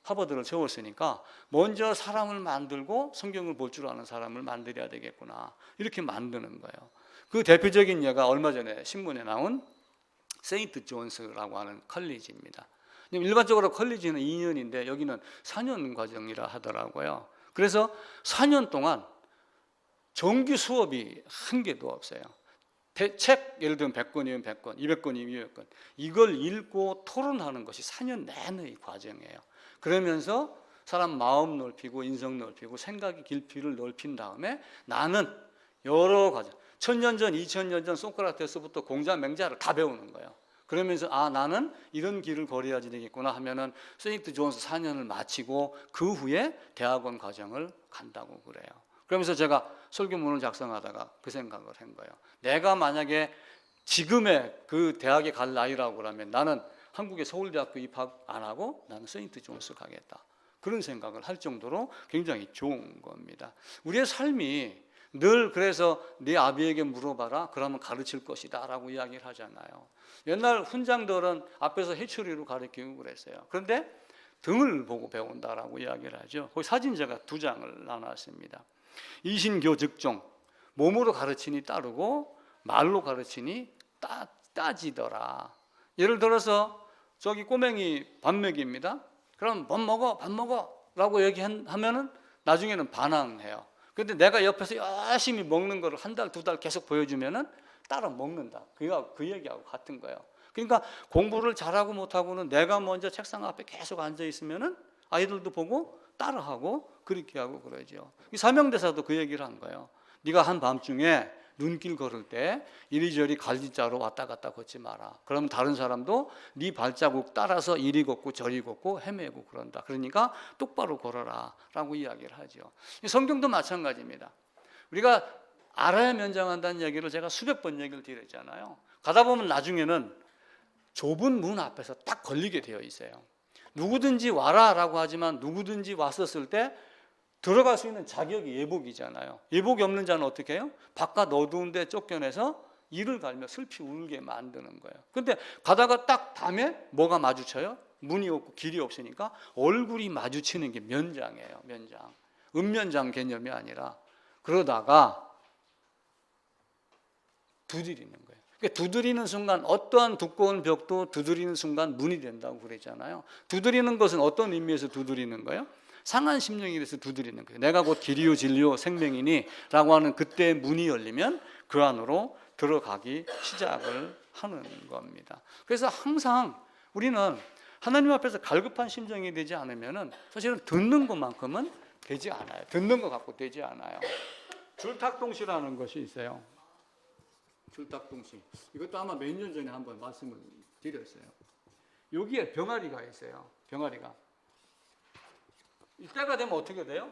하버드를 채웠으니까 먼저 사람을 만들고 성경을 볼 줄 아는 사람을 만들어야 되겠구나, 이렇게 만드는 거예요. 그 대표적인 예가 얼마 전에 신문에 나온 세인트 존스라고 하는 컬리지입니다. 일반적으로 컬리지는 2년인데 여기는 4년 과정이라 하더라고요. 그래서 4년 동안 정규 수업이 한 개도 없어요. 책 예를 들면 100권이면 100권, 200권이면 200권 이걸 읽고 토론하는 것이 4년 내내의 과정이에요. 그러면서 사람 마음 넓히고 인성 넓히고 생각의 깊이를 넓힌 다음에 나는 여러 과정 1000년 전, 2000년 전 소크라테스부터 공자, 맹자를 다 배우는 거예요. 그러면서 나는 이런 길을 걸어야지 되겠구나 하면은 세인트 존스 4년을 마치고 그 후에 대학원 과정을 간다고 그래요. 그러면서 제가 설교문을 작성하다가 그 생각을 한 거예요. 내가 만약에 지금의 그 대학에 갈 나이라고 그러면 나는 한국의 서울대학교 입학 안 하고 나는 세인트 존스 가겠다, 그런 생각을 할 정도로 굉장히 좋은 겁니다. 우리의 삶이 늘 그래서 네 아비에게 물어봐라 그러면 가르칠 것이다 라고 이야기를 하잖아요. 옛날 훈장들은 앞에서 해초리로 가르치고 그랬어요. 그런데 등을 보고 배운다라고 이야기를 하죠. 거기 사진 제가 2장을 나눴습니다. 이신교즉종, 몸으로 가르치니 따르고 말로 가르치니 따지더라. 예를 들어서 저기 꼬맹이 밥 먹입니다. 그럼 밥 먹어 라고 얘기하면은 나중에는 반항해요. 근데 내가 옆에서 열심히 먹는 거를 한 달, 두 달 계속 보여주면은 따라 먹는다. 그 얘기하고 같은 거예요. 그러니까 공부를 잘하고 못하고는 내가 먼저 책상 앞에 계속 앉아 있으면은 아이들도 보고 따라하고 그렇게 하고 그러죠. 이 사명대사도 그 얘기를 한 거예요. 네가 한밤중에 눈길 걸을 때 이리저리 갈짓자로 왔다 갔다 걷지 마라. 그러면 다른 사람도 네 발자국 따라서 이리 걷고 저리 걷고 헤매고 그런다. 그러니까 똑바로 걸어라 라고 이야기를 하죠. 성경도 마찬가지입니다. 우리가 알아야 면장한다는 얘기를 제가 수백 번 얘기를 드렸잖아요. 가다 보면 나중에는 좁은 문 앞에서 딱 걸리게 되어 있어요. 누구든지 와라 라고 하지만 누구든지 왔었을 때 들어갈 수 있는 자격이 예복이잖아요. 예복이 없는 자는 어떻게 해요? 바깥 어두운 데 쫓겨내서 이를 갈며 슬피 울게 만드는 거예요. 근데 가다가 딱 밤에 뭐가 마주쳐요? 문이 없고 길이 없으니까 얼굴이 마주치는 게 면장이에요. 면장. 은면장 개념이 아니라 그러다가 두드리는 거예요. 그러니까 두드리는 순간 어떠한 두꺼운 벽도 두드리는 순간 문이 된다고 그랬잖아요. 두드리는 것은 어떤 의미에서 두드리는 거예요? 상한 심령이라서 두드리는 거예요. 내가 곧 길이요 진리요 생명이니 라고 하는 그때 문이 열리면 그 안으로 들어가기 시작을 하는 겁니다. 그래서 항상 우리는 하나님 앞에서 갈급한 심정이 되지 않으면 사실은 듣는 것만큼은 되지 않아요. 듣는 것 갖고 되지 않아요. 줄탁동시라는 것이 있어요. 줄탁동시. 이것도 아마 몇 년 전에 한번 말씀을 드렸어요. 여기에 병아리가 있어요. 병아리가. 이때가 되면 어떻게 돼요?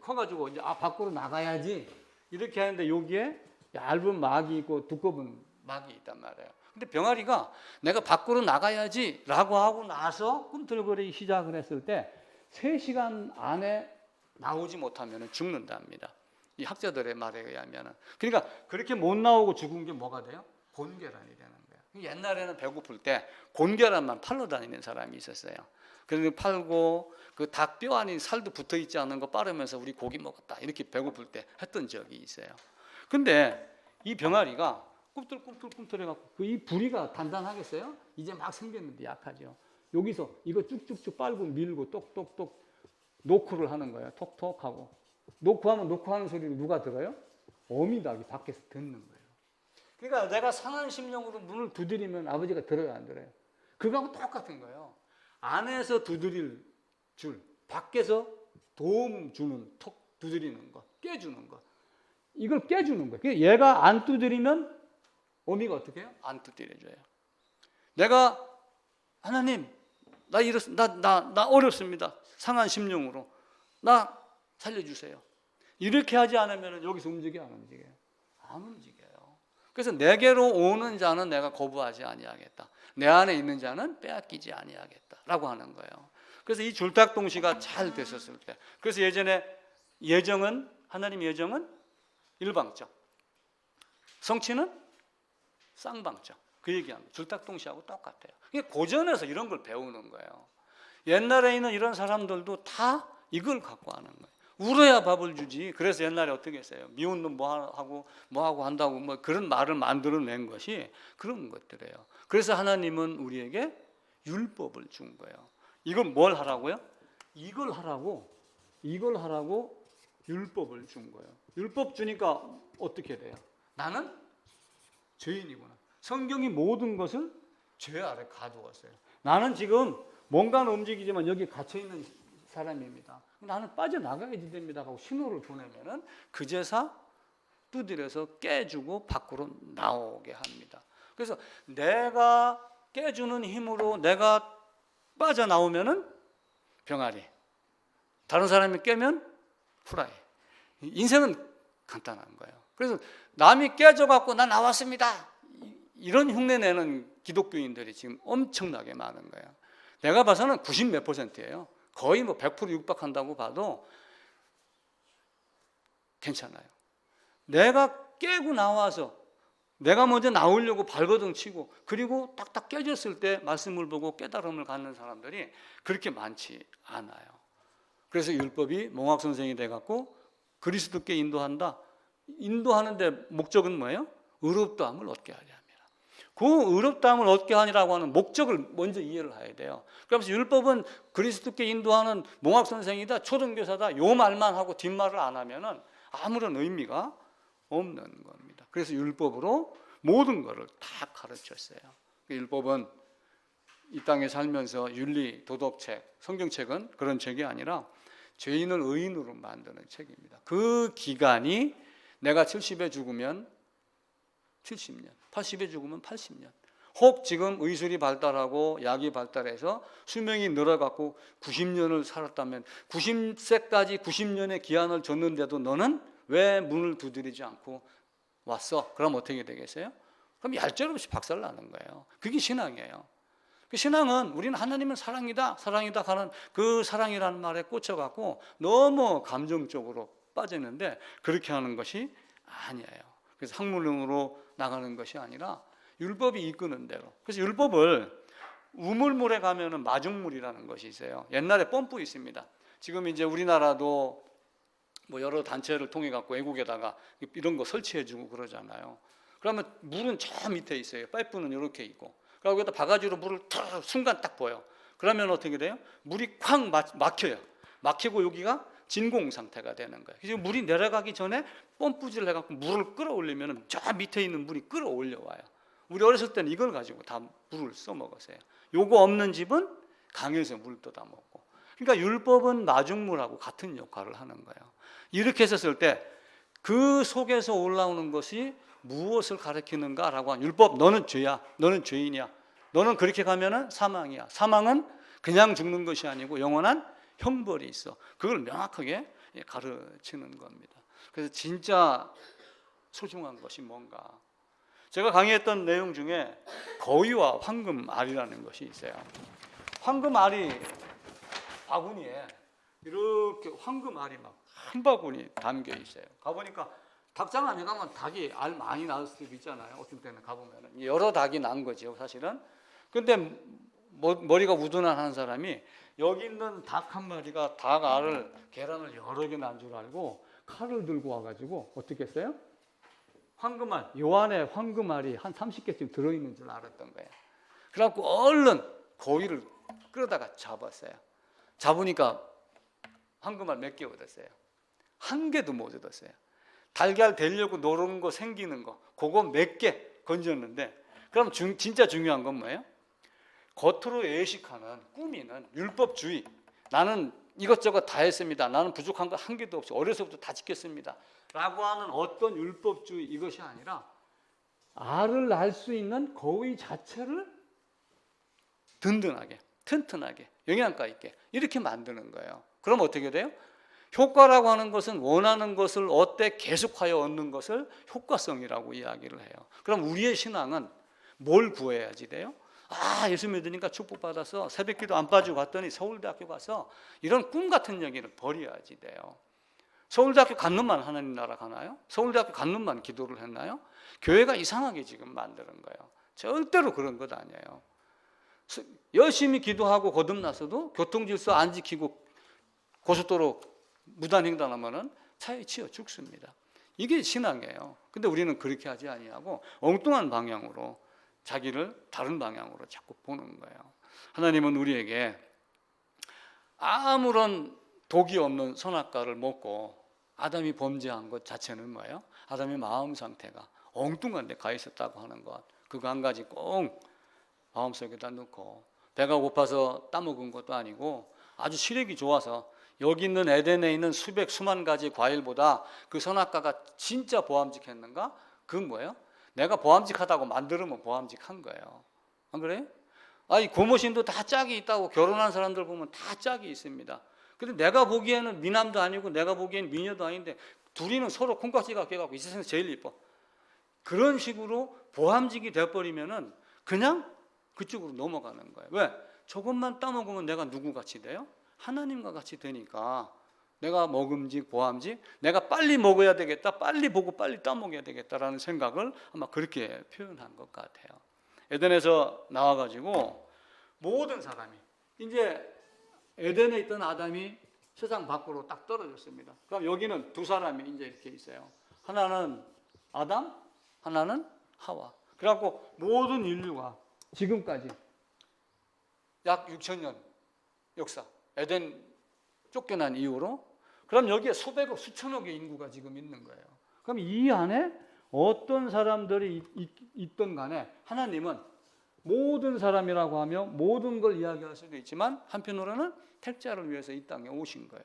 커가지고 이제 밖으로 나가야지 이렇게 하는데 여기에 얇은 막이 있고 두꺼운 막이 있단 말이에요. 근데 병아리가 내가 밖으로 나가야지 라고 하고 나서 꿈틀거리기 시작을 했을 때 3시간 안에 나오지 못하면 죽는답니다. 이 학자들의 말에 의하면. 그러니까 그렇게 못 나오고 죽은 게 뭐가 돼요? 곤계란이 되는 거예요. 옛날에는 배고플 때 곤계란만 팔러 다니는 사람이 있었어요. 그래서 팔고 그 닭 뼈 안에 살도 붙어 있지 않은 거 빠르면서 우리 고기 먹었다 이렇게 배고플 때 했던 적이 있어요. 근데 이 병아리가 꿈틀꿈틀해갖고 이 부리가 단단하겠어요? 이제 막 생겼는데 약하죠. 여기서 이거 쭉쭉쭉 빨고 밀고 똑똑똑 노크를 하는 거예요. 톡톡하고 노크하면 노크하는 소리를 누가 들어요? 어미닭이 밖에서 듣는 거예요. 그러니까 내가 상한 심령으로 문을 두드리면 아버지가 들어요, 안 들어요? 그거하고 똑같은 거예요. 안에서 두드릴 줄, 밖에서 도움 주는 톡 두드리는 거, 깨주는 거. 이걸 깨주는 거예요. 얘가 안 두드리면 어미가 어떻게 해요? 안 두드려줘요. 내가 하나님, 나 어렵습니다. 상한 심령으로. 나 살려주세요. 이렇게 하지 않으면 여기서 움직여, 안 움직여요? 안 움직여요. 그래서 내게로 오는 자는 내가 거부하지 아니하겠다. 내 안에 있는 자는 빼앗기지 아니하겠다라고 하는 거예요. 그래서 이 줄탁동시가 잘 됐었을 때, 그래서 예전에 하나님 예정은 일방적, 성취는 쌍방적. 그 얘기합니다. 줄탁동시하고 똑같아요. 이게 고전에서 이런 걸 배우는 거예요. 옛날에 있는 이런 사람들도 다 이걸 갖고 하는 거예요. 울어야 밥을 주지. 그래서 옛날에 어떻게 했어요? 미운 놈 뭐 하고 한다고 뭐 그런 말을 만들어낸 것이 그런 것들이에요. 그래서 하나님은 우리에게 율법을 준 거예요. 이건 뭘 하라고요? 이걸 하라고 율법을 준 거예요. 율법 주니까 어떻게 돼요? 나는 죄인이구나. 성경이 모든 것을 죄 아래 가두었어요. 나는 지금 뭔가는 움직이지만 여기 갇혀 있는 사람입니다. 나는 빠져나가야지 됩니다 하고 신호를 보내면은 그 제사 두드려서 깨주고 밖으로 나오게 합니다. 그래서 내가 깨주는 힘으로 내가 빠져나오면은 병아리, 다른 사람이 깨면 후라이. 인생은 간단한 거예요. 그래서 남이 깨져갖고 나 나왔습니다 이런 흉내내는 기독교인들이 지금 엄청나게 많은 거예요. 내가 봐서는 90몇 %예요. 거의 뭐 100% 육박한다고 봐도 괜찮아요. 내가 깨고 나와서 내가 먼저 나오려고 발버둥 치고 그리고 딱딱 깨졌을 때 말씀을 보고 깨달음을 갖는 사람들이 그렇게 많지 않아요. 그래서 율법이 몽학선생이 돼갖고 그리스도께 인도한다. 인도하는데 목적은 뭐예요? 의롭다함을 얻게 하려 합니다. 그 의롭다함을 얻게 하니라고 하는 목적을 먼저 이해를 해야 돼요. 그래서 율법은 그리스도께 인도하는 몽학선생이다, 초등교사다 요 말만 하고 뒷말을 안 하면은 아무런 의미가 없는 겁니다. 그래서 율법으로 모든 것을 다 가르쳤어요. 율법은 이 땅에 살면서 윤리, 도덕책, 성경책은 그런 책이 아니라 죄인을 의인으로 만드는 책입니다. 그 기간이 내가 70에 죽으면 70년, 80에 죽으면 80년. 혹 지금 의술이 발달하고 약이 발달해서 수명이 늘어갖고 90년을 살았다면 90세까지 90년의 기한을 줬는데도 너는 왜 문을 두드리지 않고 왔어? 그럼 어떻게 되겠어요? 그럼 얄짤없이 박살나는 거예요. 그게 신앙이에요. 그 신앙은 우리는 하나님은 사랑이다, 사랑이다 하는 그 사랑이라는 말에 꽂혀갖고 너무 감정적으로 빠지는데 그렇게 하는 것이 아니에요. 그래서 학문으로 나가는 것이 아니라 율법이 이끄는 대로. 그래서 율법을 우물물에 가면은 마중물이라는 것이 있어요. 옛날에 펌프 있습니다. 지금 이제 우리나라도 뭐 여러 단체를 통해 갖고 외국에다가 이런 거 설치해주고 그러잖아요. 그러면 물은 저 밑에 있어요. 파이프는 이렇게 있고. 그리고 여기다 바가지로 물을 순간 딱 보여. 그러면 어떻게 돼요? 물이 콱 막혀요. 막히고 여기가 진공 상태가 되는 거예요. 그래서 물이 내려가기 전에 펌프질을 해갖고 물을 끌어올리면 저 밑에 있는 물이 끌어올려와요. 우리 어렸을 때는 이걸 가지고 다 물을 써먹었어요. 요거 없는 집은 강에서 물 떠다 먹고. 그러니까 율법은 마중물하고 같은 역할을 하는 거예요. 이렇게 했었을 때 그 속에서 올라오는 것이 무엇을 가리키는가라고 하면 율법, 너는 죄야, 너는 죄인이야, 너는 그렇게 가면은 사망이야. 사망은 그냥 죽는 것이 아니고 영원한 형벌이 있어. 그걸 명확하게 가르치는 겁니다. 그래서 진짜 소중한 것이 뭔가. 제가 강의했던 내용 중에 거위와 황금알이라는 것이 있어요. 황금알이 바구니에 이렇게 황금알이 막 한 바구니 담겨 있어요. 가보니까 닭장 안에 가면 닭이 알 많이 낳을 수도 있잖아요. 어떤 때는 가보면 여러 닭이 난 거죠, 사실은. 근데 머리가 우둔한 사람이 여기 있는 닭 한 마리가 닭 알을 계란을 여러 개 난 줄 알고 칼을 들고 와가지고 어떻게 했어요? 황금알, 요 안에 황금알이 한 30개쯤 들어있는 줄 알았던 거예요. 그래갖고 얼른 거위를 끌어다가 잡았어요. 잡으니까 황금알 몇 개 얻었어요? 한 개도 못 얻었어요. 달걀 되려고 노는 거 생기는 거 그거 몇 개 건졌는데, 그럼 진짜 중요한 건 뭐예요? 겉으로 예식하는 꾸미는 율법주의, 나는 이것저것 다 했습니다, 나는 부족한 거 한 개도 없이 어려서부터 다 지켰습니다 라고 하는 어떤 율법주의, 이것이 아니라 알을 낳을 수 있는 거위 자체를 든든하게, 튼튼하게, 영양가 있게 이렇게 만드는 거예요. 그럼 어떻게 돼요? 효과라고 하는 것은 원하는 것을 얻되 계속하여 얻는 것을 효과성이라고 이야기를 해요. 그럼 우리의 신앙은 뭘 구해야지 돼요? 아, 예수 믿으니까 축복받아서 새벽기도 안 빠지고 갔더니 서울대학교 가서 이런 꿈 같은 얘기를 버려야지 돼요. 서울대학교 간 놈만 하나님 나라 가나요? 서울대학교 간 놈만 기도를 했나요? 교회가 이상하게 지금 만드는 거예요. 절대로 그런 것 아니에요. 열심히 기도하고 거듭나서도 교통질서 안 지키고 고속도로 무단횡단하면은 차에 치여 죽습니다. 이게 신앙이에요. 근데 우리는 그렇게 하지 아니하고 엉뚱한 방향으로 자기를 다른 방향으로 자꾸 보는 거예요. 하나님은 우리에게 아무런 독이 없는 선악과를 먹고 아담이 범죄한 것 자체는 뭐예요? 아담의 마음 상태가 엉뚱한 데 가 있었다고 하는 것, 그거 한 가지 꼭 마음속에다 넣고, 배가 고파서 따먹은 것도 아니고 아주 시력이 좋아서 여기 있는 에덴에 있는 수백 수만 가지 과일보다 그 선악과가 진짜 보암직했는가? 그건 뭐예요? 내가 보암직하다고 만들면 보암직한 거예요. 안 그래요? 아니, 고모신도 다 짝이 있다고, 결혼한 사람들 보면 다 짝이 있습니다. 근데 내가 보기에는 미남도 아니고 내가 보기에는 미녀도 아닌데 둘이는 서로 콩깍지가 껴갖고 이 세상에서 제일 이뻐. 그런 식으로 보암직이 돼버리면은 그냥 그쪽으로 넘어가는 거예요. 왜? 저것만 따먹으면 내가 누구같이 돼요? 하나님과 같이 되니까 내가 먹음직, 보암직, 내가 빨리 먹어야 되겠다, 빨리 보고 빨리 따먹어야 되겠다라는 생각을 아마 그렇게 표현한 것 같아요. 에덴에서 나와가지고 모든 사람이, 이제 에덴에 있던 아담이 세상 밖으로 딱 떨어졌습니다. 그럼 여기는 두 사람이 이제 이렇게 있어요. 하나는 아담, 하나는 하와. 그래갖고 모든 인류가 지금까지 약 6,000년 역사, 에덴 쫓겨난 이후로 그럼 여기에 수백억, 수천억의 인구가 지금 있는 거예요. 그럼 이 안에 어떤 사람들이 있든 간에 하나님은 모든 사람이라고 하며 모든 걸 이야기할 수도 있지만 한편으로는 택자를 위해서 이 땅에 오신 거예요.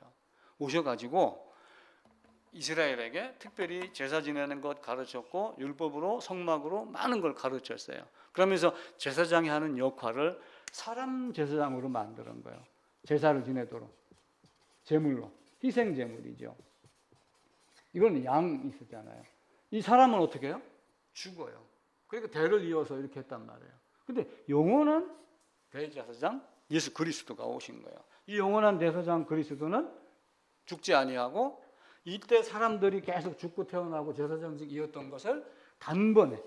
오셔가지고 이스라엘에게 특별히 제사 지내는 것 가르쳤고 율법으로 성막으로 많은 걸 가르쳤어요. 그러면서 제사장이 하는 역할을 사람 제사장으로 만드는 거예요. 제사를 지내도록 제물로, 희생 제물이죠. 이건 양 있었잖아요. 이 사람은 어떻게 해요? 죽어요. 그러니까 대를 이어서 이렇게 했단 말이에요. 근데 영원한 대제사장 예수 그리스도가 오신 거예요. 이 영원한 대제사장 그리스도는 죽지 아니하고 이때 사람들이 계속 죽고 태어나고 제사장직 이었던 것을 단번에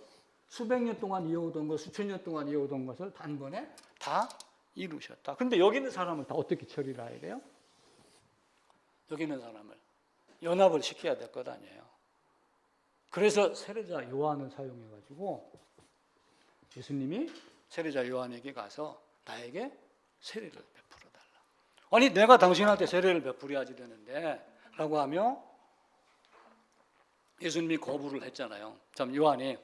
수백 년 동안 이어오던 것, 수천 년 동안 이어오던 것을 단번에 다 이루셨다. 근데 여기 있는 사람을 다 어떻게 처리를 해야 돼요? 여기 있는 사람을 연합을 시켜야 될 것 아니에요. 그래서 세례자 요한을 사용해가지고 예수님이 세례자 요한에게 가서 나에게 세례를 베풀어 달라. 아니 내가 당신한테 세례를 베풀어야지 되는데 라고 하며 예수님이 거부를 했잖아요. 참 요한이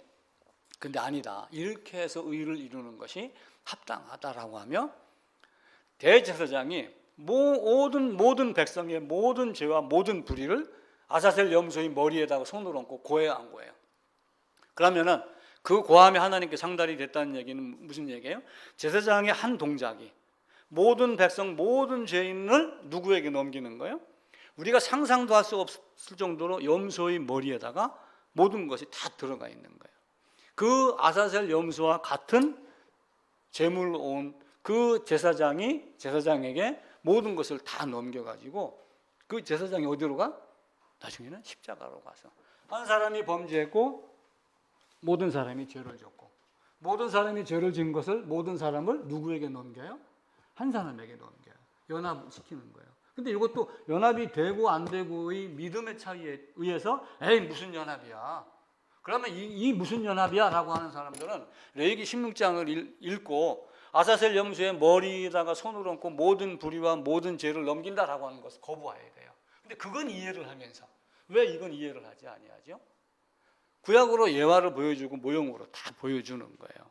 근데 아니다. 이렇게 해서 의를 이루는 것이 합당하다라고 하며 대제사장이 모든 백성의 모든 죄와 모든 불의를 아사셀 염소의 머리에다가 손을 얹고 고해한 거예요. 그러면은 그 고함이 하나님께 상달이 됐다는 얘기는 무슨 얘기예요? 제사장의 한 동작이 모든 백성 모든 죄인을 누구에게 넘기는 거예요? 우리가 상상도 할 수 없을 정도로 염소의 머리에다가 모든 것이 다 들어가 있는 거예요. 그 아사셀 염소와 같은 제물로 온 그 제사장에게 모든 것을 다 넘겨가지고 그 제사장이 어디로 가? 나중에는 십자가로 가서 한 사람이 범죄했고 모든 사람이 죄를 졌고 모든 사람이 죄를 지은 것을 모든 사람을 누구에게 넘겨요? 한 사람에게 넘겨요. 연합시키는 거예요. 근데 이것도 연합이 되고 안 되고의 믿음의 차이에 의해서 에이 무슨 연합이야. 그러면 이 무슨 연합이야 라고 하는 사람들은 레위기 16장을 읽고 아사셀 염소의 머리에다가 손을 얹고 모든 불의와 모든 죄를 넘긴다라고 하는 것을 거부해야 돼요. 근데 그건 이해를 하면서 왜 이건 이해를 하지 아니하죠? 구약으로 예화를 보여주고 모형으로 다 보여주는 거예요.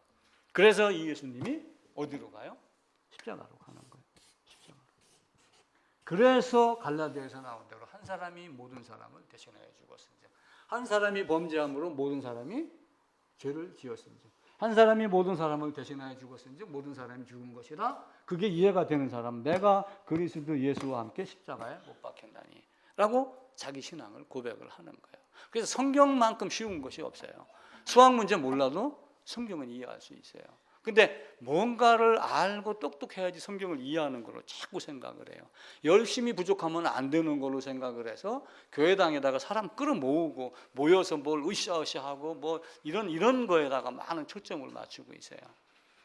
그래서 이 예수님이 어디로 가요? 십자가로 가는 거예요. 십자가로. 그래서 갈라디아에서 나온 대로 한 사람이 모든 사람을 대신하여 죽었은지 한 사람이 범죄함으로 모든 사람이 죄를 지었은지 한 사람이 모든 사람을 대신하여 죽었은지 모든 사람이 죽은 것이라 그게 이해가 되는 사람 내가 그리스도 예수와 함께 십자가에 못 박혔나니 라고 자기 신앙을 고백을 하는 거예요. 그래서 성경만큼 쉬운 것이 없어요. 수학 문제 몰라도 성경은 이해할 수 있어요. 근데 뭔가를 알고 똑똑해야지 성경을 이해하는 걸로 자꾸 생각을 해요. 열심히 부족하면 안 되는 걸로 생각을 해서 교회당에다가 사람 끌어모으고 모여서 뭘 으쌰으쌰하고 뭐 이런 거에다가 많은 초점을 맞추고 있어요.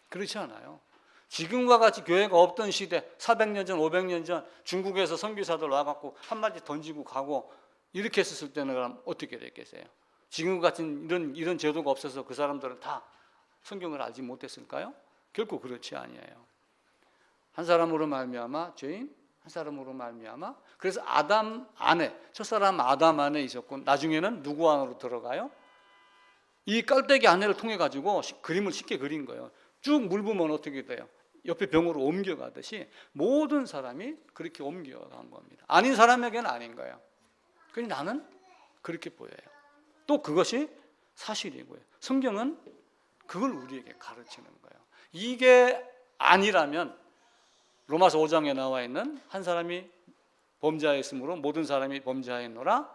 그렇지 않아요. 지금과 같이 교회가 없던 시대 400년 전 500년 전 중국에서 선교사들 와갖고 한마디 던지고 가고 이렇게 했을 때는 그럼 어떻게 됐겠어요? 지금 같은 이런 제도가 없어서 그 사람들은 다 성경을 알지 못했을까요? 결코 그렇지 아니에요. 한 사람으로 말미암아 죄인, 한 사람으로 말미암아 그래서 아담 안에 첫사람 아담 안에 있었고 나중에는 누구 안으로 들어가요? 이 깔때기 안에를 통해 가지고 그림을 쉽게 그린 거예요. 쭉 물 부으면 어떻게 돼요? 옆에 병으로 옮겨가듯이 모든 사람이 그렇게 옮겨간 겁니다. 아닌 사람에게는 아닌 거예요. 그러니 나는 그렇게 보여요. 또 그것이 사실이고요. 성경은 그걸 우리에게 가르치는 거예요. 이게 아니라면 로마서 5장에 나와 있는 한 사람이 범죄하였으므로 모든 사람이 범죄하였노라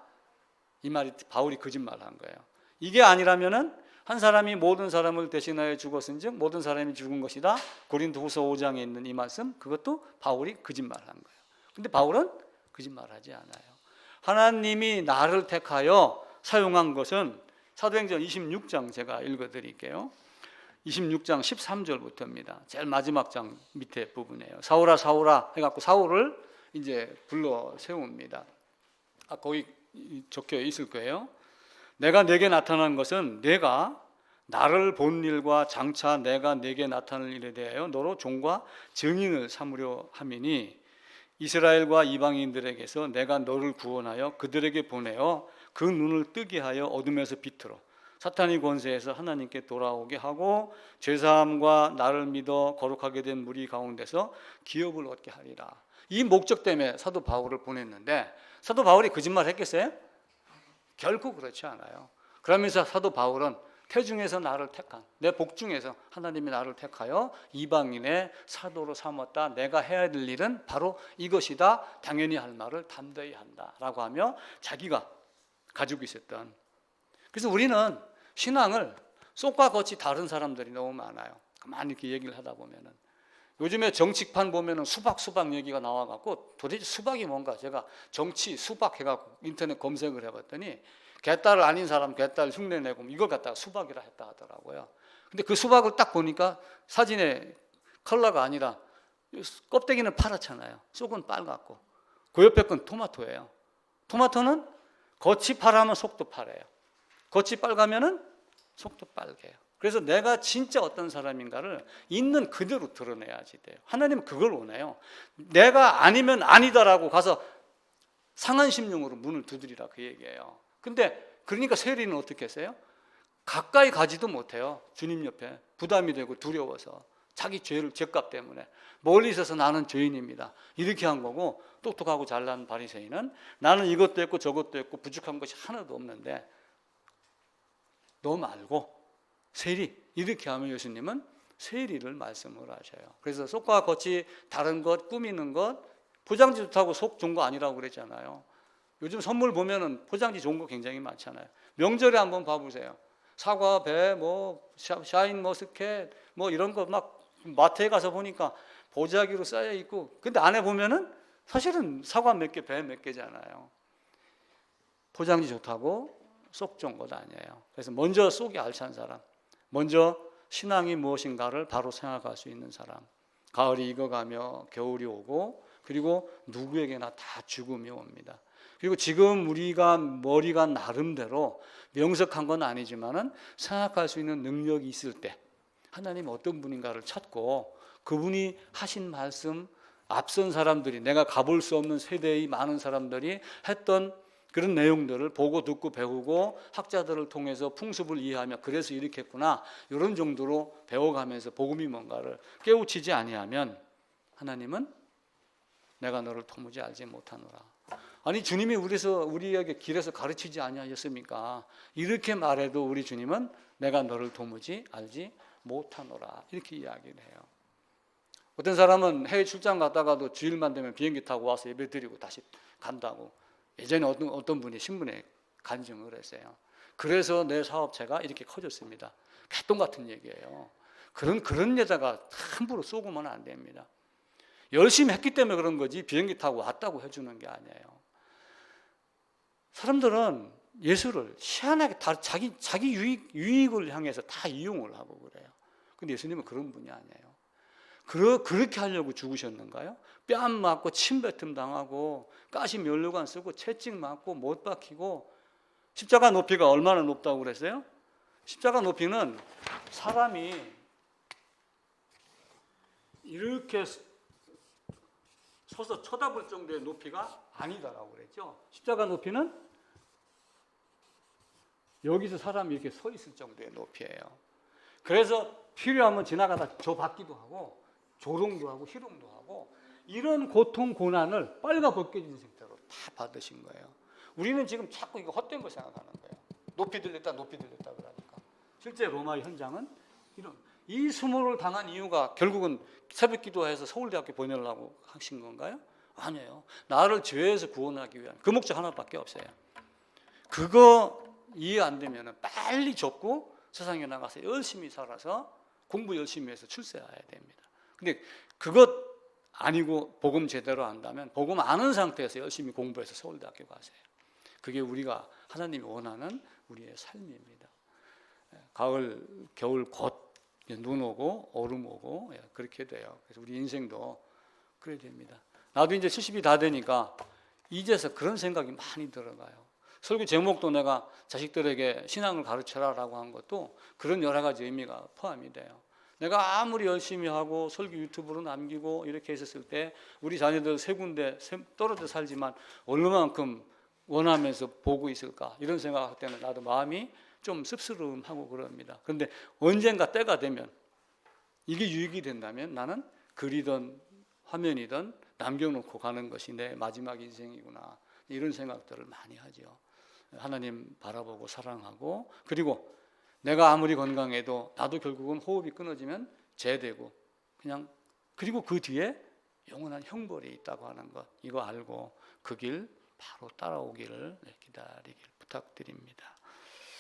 이 말이 바울이 거짓말한 거예요. 이게 아니라면은 한 사람이 모든 사람을 대신하여 죽었은즉 모든 사람이 죽은 것이다. 고린도후서 5장에 있는 이 말씀 그것도 바울이 거짓말한 거예요. 근데 바울은 거짓말하지 않아요. 하나님이 나를 택하여 사용한 것은 사도행전 26장 제가 읽어드릴게요. 26장 13절부터입니다. 제일 마지막 장 밑에 부분이에요. 사울아 사울아 해갖고 사울을 이제 불러 세웁니다. 거기 적혀 있을 거예요. 내가 내게 나타난 것은 내가 나를 본 일과 장차 내가 내게 나타날 일에 대하여 너로 종과 증인을 삼으려 함이니 이스라엘과 이방인들에게서 내가 너를 구원하여 그들에게 보내어 그 눈을 뜨게 하여 어둠에서 빛으로 사탄의 권세에서 하나님께 돌아오게 하고 죄사함과 나를 믿어 거룩하게 된 무리 가운데서 기업을 얻게 하리라. 이 목적 때문에 사도 바울을 보냈는데 사도 바울이 거짓말 했겠어요? 결코 그렇지 않아요. 그러면서 사도 바울은 태중에서 나를 택한 내 복 중에서 하나님이 나를 택하여 이방인의 사도로 삼았다. 내가 해야 될 일은 바로 이것이다. 당연히 할 말을 담대히 한다라고 하며 자기가 가지고 있었던. 그래서 우리는 신앙을 쏙과 겉이 다른 사람들이 너무 많아요. 가만히 이렇게 얘기를 하다 보면은 요즘에 정치판 보면은 수박 얘기가 나와갖고 도대체 수박이 뭔가 제가 정치 수박 해갖고 인터넷 검색을 해봤더니 개딸 아닌 사람 개딸 흉내내고 이걸 갖다가 수박이라 했다 하더라고요. 근데 그 수박을 딱 보니까 사진에 컬러가 아니라 껍데기는 파랗잖아요. 속은 빨갛고 그 옆에 건 토마토예요. 토마토는 겉이 파라면 속도 파래요. 겉이 빨가면은 속도 빨개요. 그래서 내가 진짜 어떤 사람인가를 있는 그대로 드러내야지 돼요. 하나님은 그걸 원해요. 내가 아니면 아니다라고 가서 상한 심령으로 문을 두드리라 그 얘기예요. 근데 그러니까 세리는 어떻게 했어요? 가까이 가지도 못해요. 주님 옆에 부담이 되고 두려워서 자기 죄값 때문에 멀리 있어서 나는 죄인입니다. 이렇게 한 거고 똑똑하고 잘난 바리새인은 나는 이것도 했고 저것도 했고 부족한 것이 하나도 없는데 너 말고 세리 이렇게 하면 예수님은 세리를 말씀을 하셔요. 그래서 속과 겉이 다른 것 꾸미는 것 포장지 좋다고 속 좋은 거 아니라고 그랬잖아요. 요즘 선물 보면은 포장지 좋은 거 굉장히 많잖아요. 명절에 한번 봐보세요. 사과, 배, 뭐 샤인 머스켓, 뭐 이런 거 막 마트에 가서 보니까 보자기로 쌓여 있고, 근데 안에 보면은 사실은 사과 몇 개, 배 몇 개잖아요. 포장지 좋다고 속 좋은 것 아니에요. 그래서 먼저 속이 알찬 사람, 먼저 신앙이 무엇인가를 바로 생각할 수 있는 사람. 가을이 익어가며 겨울이 오고, 그리고 누구에게나 다 죽음이 옵니다. 그리고 지금 우리가 머리가 나름대로 명석한 건 아니지만은 생각할 수 있는 능력이 있을 때 하나님 어떤 분인가를 찾고 그분이 하신 말씀, 앞선 사람들이 내가 가볼 수 없는 세대의 많은 사람들이 했던 그런 내용들을 보고 듣고 배우고 학자들을 통해서 풍습을 이해하며 그래서 이렇게 했구나 이런 정도로 배워가면서 복음이 뭔가를 깨우치지 아니하면 하나님은 내가 너를 도무지 알지 못하노라. 아니 주님이 우리에게 길에서 가르치지 아니하셨습니까? 이렇게 말해도 우리 주님은 내가 너를 도무지 알지 못하노라 이렇게 이야기를 해요. 어떤 사람은 해외 출장 갔다가도 주일만 되면 비행기 타고 와서 예배 드리고 다시 간다고 예전에 어떤 분이 신문에 간증을 했어요. 그래서 내 사업체가 이렇게 커졌습니다. 개똥 같은 얘기예요. 그런 여자가 함부로 쏘고만 안 됩니다. 열심히 했기 때문에 그런 거지 비행기 타고 왔다고 해주는 게 아니에요. 사람들은 예수를 희한하게 다 자기 유익을 향해서 다 이용을 하고 그래요. 근데 예수님은 그런 분이 아니에요. 그렇게 하려고 죽으셨는가요? 뺨 맞고 침뱉음 당하고 가시 면류관 쓰고 채찍 맞고 못 박히고 십자가 높이가 얼마나 높다고 그랬어요? 십자가 높이는 사람이 이렇게 서서 쳐다볼 정도의 높이가 아니다라고 그랬죠. 십자가 높이는 여기서 사람이 이렇게 서 있을 정도의 높이예요. 그래서 필요하면 지나가다 저 받기도 하고 조롱도 하고 희롱도 하고 이런 고통 고난을 빨가벗겨진 상태로 다 받으신 거예요. 우리는 지금 자꾸 이거 헛된 거 생각하는 거예요. 높이 들렸다 그러니까 실제 로마 현장은 이 수모를 당한 이유가 결국은 새벽 기도해서 서울대학교 보내려고 하신 건가요? 아니에요. 나를 죄에서 구원하기 위한 그 목적 하나밖에 없어요. 그거 이해 안 되면 빨리 접고 세상에 나가서 열심히 살아서 공부 열심히 해서 출세해야 됩니다. 근데 그것 아니고 복음 제대로 안다면 복음 아는 상태에서 열심히 공부해서 서울대학교 가세요. 그게 우리가 하나님이 원하는 우리의 삶입니다. 가을, 겨울 곧 눈 오고 얼음 오고 그렇게 돼요. 그래서 우리 인생도 그래야 됩니다. 나도 이제 70이 다 되니까 이제서 그런 생각이 많이 들어가요. 설교 제목도 내가 자식들에게 신앙을 가르쳐라라고 한 것도 그런 여러 가지 의미가 포함이 돼요. 내가 아무리 열심히 하고 설교 유튜브로 남기고 이렇게 했었을 때 우리 자녀들 세 군데 떨어져 살지만 얼마만큼 원하면서 보고 있을까 이런 생각할 때는 나도 마음이 좀 씁쓸하고 그럽니다. 그런데 언젠가 때가 되면 이게 유익이 된다면 나는 글이든 화면이든 남겨놓고 가는 것이 내 마지막 인생이구나 이런 생각들을 많이 하죠. 하나님 바라보고 사랑하고, 그리고 내가 아무리 건강해도 나도 결국은 호흡이 끊어지면 재되고 그냥, 그리고 그 뒤에 영원한 형벌이 있다고 하는 것, 이거 알고 그 길 바로 따라오기를 기다리길 부탁드립니다.